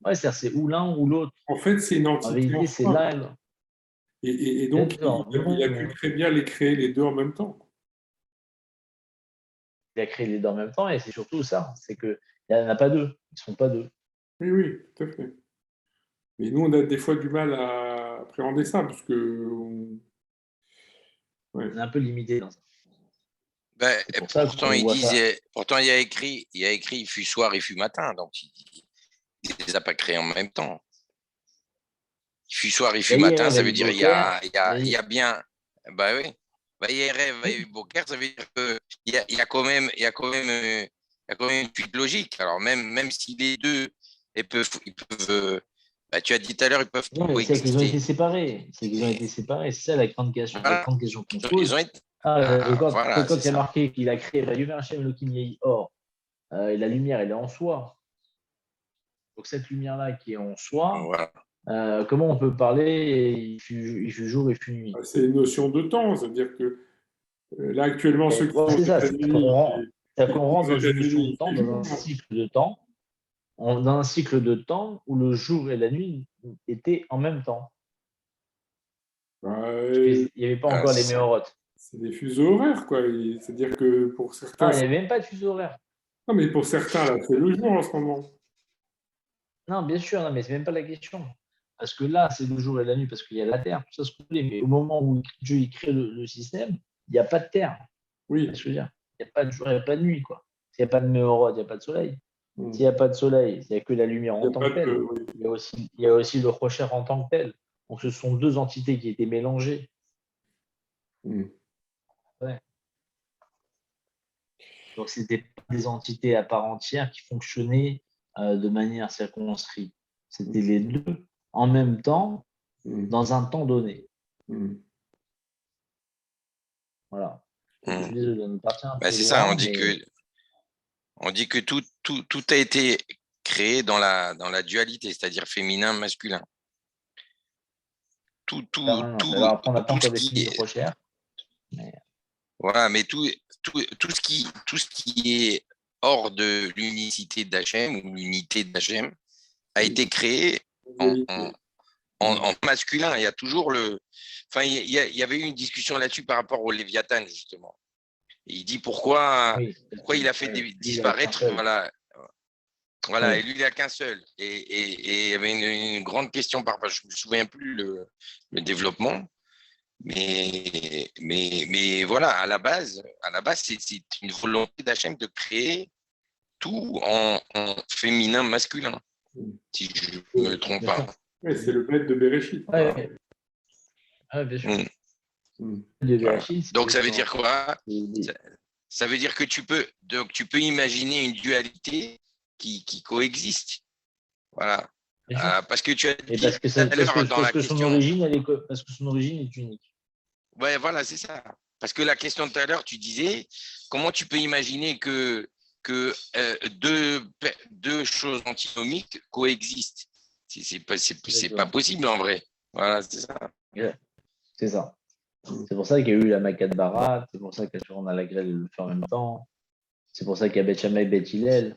Speaker 1: Ouais, c'est-à-dire c'est ou l'un ou l'autre.
Speaker 2: En fait, c'est une
Speaker 1: En
Speaker 2: entité en
Speaker 1: vérité, c'est
Speaker 2: soi.
Speaker 1: l'un.
Speaker 2: Et donc,
Speaker 1: D'accord.
Speaker 2: il a pu très bien les créer les deux en même temps.
Speaker 1: Il a créé les deux en même temps et c'est surtout ça, c'est qu'il n'y en a pas deux, ils ne sont pas deux.
Speaker 2: Oui, oui, tout à fait. Mais nous, on a des fois du mal à appréhender ça, parce que ouais.
Speaker 1: On est un peu limité dans ça.
Speaker 3: Ben,
Speaker 1: C'est pour ça
Speaker 3: pourtant,
Speaker 1: qu'on voit ça.
Speaker 3: pourtant, il y a écrit, il fut soir, il fut matin. Donc, il ne les a pas créés en même temps. Il fut soir, il fut matin, ça veut dire il y a bien. Bah oui. Bah, il y a rêve, il y a eu Beaucaire, ça veut dire qu'il y a quand même, il y a quand même, il y a quand même une suite logique. Alors, même si les deux, ils peuvent bah, tu as dit tout à l'heure, ils peuvent
Speaker 1: Non, mais c'est qu'ils ont été
Speaker 3: coexister.
Speaker 1: séparés. C'est qu'ils ont été séparés. C'est ça la grande question. La
Speaker 3: Voilà.
Speaker 1: grande question qu'on se
Speaker 3: Ils
Speaker 1: pose.
Speaker 3: ont été.
Speaker 1: Quand
Speaker 3: Voilà, c'est
Speaker 1: il y a
Speaker 3: ça.
Speaker 1: marqué qu'il a créé la lumière Hachem Elohim Or, et la lumière, elle est en soi. Donc cette lumière-là qui est en soi,
Speaker 3: Voilà.
Speaker 1: comment on peut parler il fut jour et fut nuit?
Speaker 2: C'est une notion de temps, c'est-à-dire que là, actuellement, ceux qui sont aux
Speaker 1: C'est ça,
Speaker 2: États-Unis,
Speaker 1: c'est qu'on rentre
Speaker 2: aux
Speaker 1: dans une notion de
Speaker 2: États-Unis,
Speaker 1: temps,
Speaker 2: c'est
Speaker 1: dans
Speaker 2: jour.
Speaker 1: un cycle de temps, dans un cycle de temps où le jour et la nuit étaient en même temps. Il n'y avait pas
Speaker 3: Voilà,
Speaker 1: encore
Speaker 3: c'est
Speaker 1: les
Speaker 3: ça.
Speaker 1: méorotes.
Speaker 2: c'est des fuseaux horaires, quoi. C'est-à-dire que pour
Speaker 1: Non,
Speaker 2: certains,
Speaker 1: il n'y avait même pas de fuseau horaire.
Speaker 2: non, mais pour certains, là, c'est le jour en ce moment.
Speaker 1: Non, bien sûr, non, mais c'est même pas la question. Parce que là, c'est le jour et la nuit, parce qu'il y a la Terre, tout ça se voulait. Mais au moment où Dieu il crée le système, il n'y a pas de Terre.
Speaker 2: Oui.
Speaker 1: C'est ce que je veux dire. Il n'y a pas de jour, il n'y a pas de nuit, quoi. S'il n'y a pas de méorodes, il n'y a pas de soleil.
Speaker 2: Mm.
Speaker 1: S'il n'y a pas de soleil, il n'y a que la lumière
Speaker 2: Il y
Speaker 1: en
Speaker 2: a
Speaker 1: tant
Speaker 2: pas
Speaker 1: que telle.
Speaker 2: oui.
Speaker 1: Il y a aussi le Rocher en tant que tel. Donc ce sont deux entités qui étaient mélangées.
Speaker 2: Mm.
Speaker 1: Ouais. Donc ce n'étaient pas des entités à part entière qui fonctionnaient de manière circonscrite. C'était les deux en même temps,
Speaker 2: Mm.
Speaker 1: dans un temps donné.
Speaker 2: Mm.
Speaker 1: Voilà. Je
Speaker 3: Mm.
Speaker 1: suis désolé, on partir un
Speaker 3: Ben,
Speaker 1: peu
Speaker 3: c'est ça,
Speaker 1: loin, mais
Speaker 3: on dit que tout a été créé dans la dualité, c'est-à-dire féminin, masculin.
Speaker 1: alors après, on n'a pas
Speaker 3: Tout ce
Speaker 1: encore
Speaker 3: qui
Speaker 1: défini le
Speaker 3: est,
Speaker 1: Rocher. Mais
Speaker 3: voilà, mais tout ce qui est hors de l'unicité d'Hachem ou l'unité d'Hachem a été créé en, en, en masculin. Il y a toujours enfin, il y avait eu une discussion là-dessus par rapport au Léviathan, justement. Et il dit pourquoi
Speaker 1: oui,
Speaker 3: il a fait
Speaker 1: lui, il a qu'un
Speaker 3: disparaître,
Speaker 1: seul.
Speaker 3: voilà, et
Speaker 1: Oui.
Speaker 3: lui, il n'y a qu'un seul. Et il y avait une grande question par rapport, je ne me souviens plus le développement, mais voilà, à la base c'est une volonté d'Hachem de créer tout en féminin, masculin, si je ne me trompe
Speaker 1: Bien
Speaker 3: pas.
Speaker 1: sûr.
Speaker 2: Ouais, c'est le maître de Bereshit.
Speaker 1: Ouais, ouais. Ouais, bien sûr.
Speaker 3: Mm.
Speaker 1: Le
Speaker 3: Voilà.
Speaker 1: Bereshit,
Speaker 3: Donc ça
Speaker 1: c'est
Speaker 3: veut dire quoi?
Speaker 1: c'est-
Speaker 3: Ça veut dire que tu peux imaginer une dualité qui coexiste. Voilà.
Speaker 1: bien sûr.
Speaker 3: Parce que tu as
Speaker 1: Et
Speaker 3: dit tout à l'heure dans
Speaker 1: parce
Speaker 3: la
Speaker 1: que son
Speaker 3: question.
Speaker 1: origine, parce que son origine est unique.
Speaker 3: Ouais, voilà, c'est ça. Parce que la question de tout à l'heure, tu disais, comment tu peux imaginer que deux choses antinomiques coexistent? C'est pas possible en vrai. Voilà, c'est ça.
Speaker 1: Ouais, c'est ça. C'est pour ça qu'il y a eu la Makat Barat, c'est pour ça qu'on a la grêle et le feu en même temps. C'est pour ça qu'il y a Bet Shammai, Bet Hillel.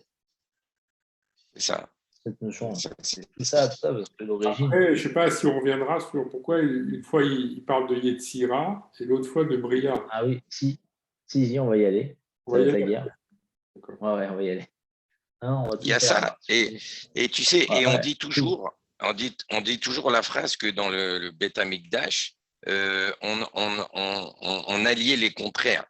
Speaker 3: C'est ça.
Speaker 1: Cette notion.
Speaker 3: C'est
Speaker 1: C'est tout ça, parce que l'origine.
Speaker 2: Après, je ne sais pas si on reviendra sur pourquoi une fois il parle de Yetzira et l'autre fois de Bria.
Speaker 1: Ah oui, si, on va y aller.
Speaker 2: On
Speaker 1: Ça
Speaker 2: va
Speaker 1: va
Speaker 2: y
Speaker 1: être la
Speaker 2: aller.
Speaker 1: guerre. Ouais, on va y aller. Non, on va
Speaker 3: Il
Speaker 1: tout
Speaker 3: y a
Speaker 1: faire
Speaker 3: ça.
Speaker 1: là.
Speaker 3: Et tu sais, et on
Speaker 1: Ouais,
Speaker 3: dit
Speaker 1: tout.
Speaker 3: toujours, on dit toujours la phrase que dans le Beth Amikdash, on alliait les contraires.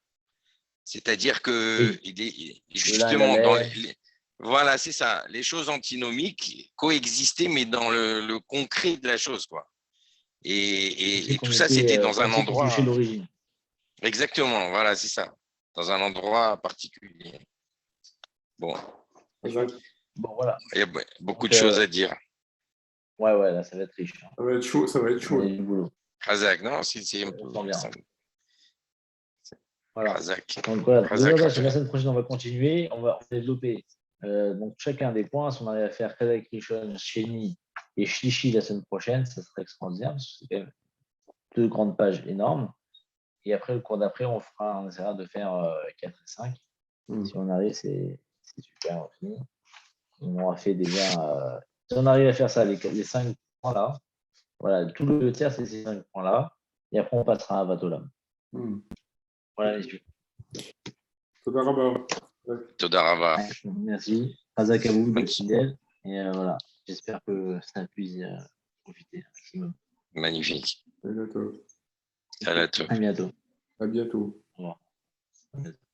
Speaker 3: C'est-à-dire que
Speaker 1: Oui, le lin et la
Speaker 3: justement,
Speaker 1: laine.
Speaker 3: voilà, c'est ça. Les choses antinomiques coexistaient, mais dans le concret de la chose, quoi. Et tout ça, c'était dans
Speaker 1: Comme
Speaker 3: un
Speaker 1: si qu'on touchait
Speaker 3: endroit.
Speaker 1: l'origine.
Speaker 3: Exactement, voilà, c'est ça. Dans un endroit particulier. Bon,
Speaker 1: Bon, voilà.
Speaker 3: il y a beaucoup
Speaker 1: Donc,
Speaker 3: de choses à dire.
Speaker 1: ouais, là, ça va être riche. Hein.
Speaker 2: Ça va être chaud, ça va être
Speaker 1: On a
Speaker 2: chaud.
Speaker 1: du boulot.
Speaker 3: Razak, non, c'est un
Speaker 1: On
Speaker 3: peu.
Speaker 1: sent bien. Voilà.
Speaker 3: Razak.
Speaker 1: Donc, voilà.
Speaker 3: Razak,
Speaker 1: La semaine prochaine, on va continuer. On va développer donc chacun des points. Si on arrive à faire Kadek Rishon, Sheni et Shlishi la semaine prochaine, ça serait extraordinaire parce que c'est quand même deux grandes pages énormes. Et après, le cours d'après, on essaiera de faire 4 et 5. Si on arrive, c'est super. On finit. On aura fait déjà. Si on arrive à faire ça, les 5 points là, Voilà, tout le tiers, c'est ces 5 points-là. Et après, on passera à Vatolam. Voilà, messieurs.
Speaker 2: Toda Rabba.
Speaker 3: Todarava.
Speaker 1: Merci. Razak à vous d'être fidèles. Et voilà, j'espère que ça puisse profiter un maximum.
Speaker 3: Magnifique.
Speaker 2: À bientôt.
Speaker 3: À la
Speaker 1: À bientôt.
Speaker 2: À bientôt.
Speaker 1: Au revoir. À bientôt.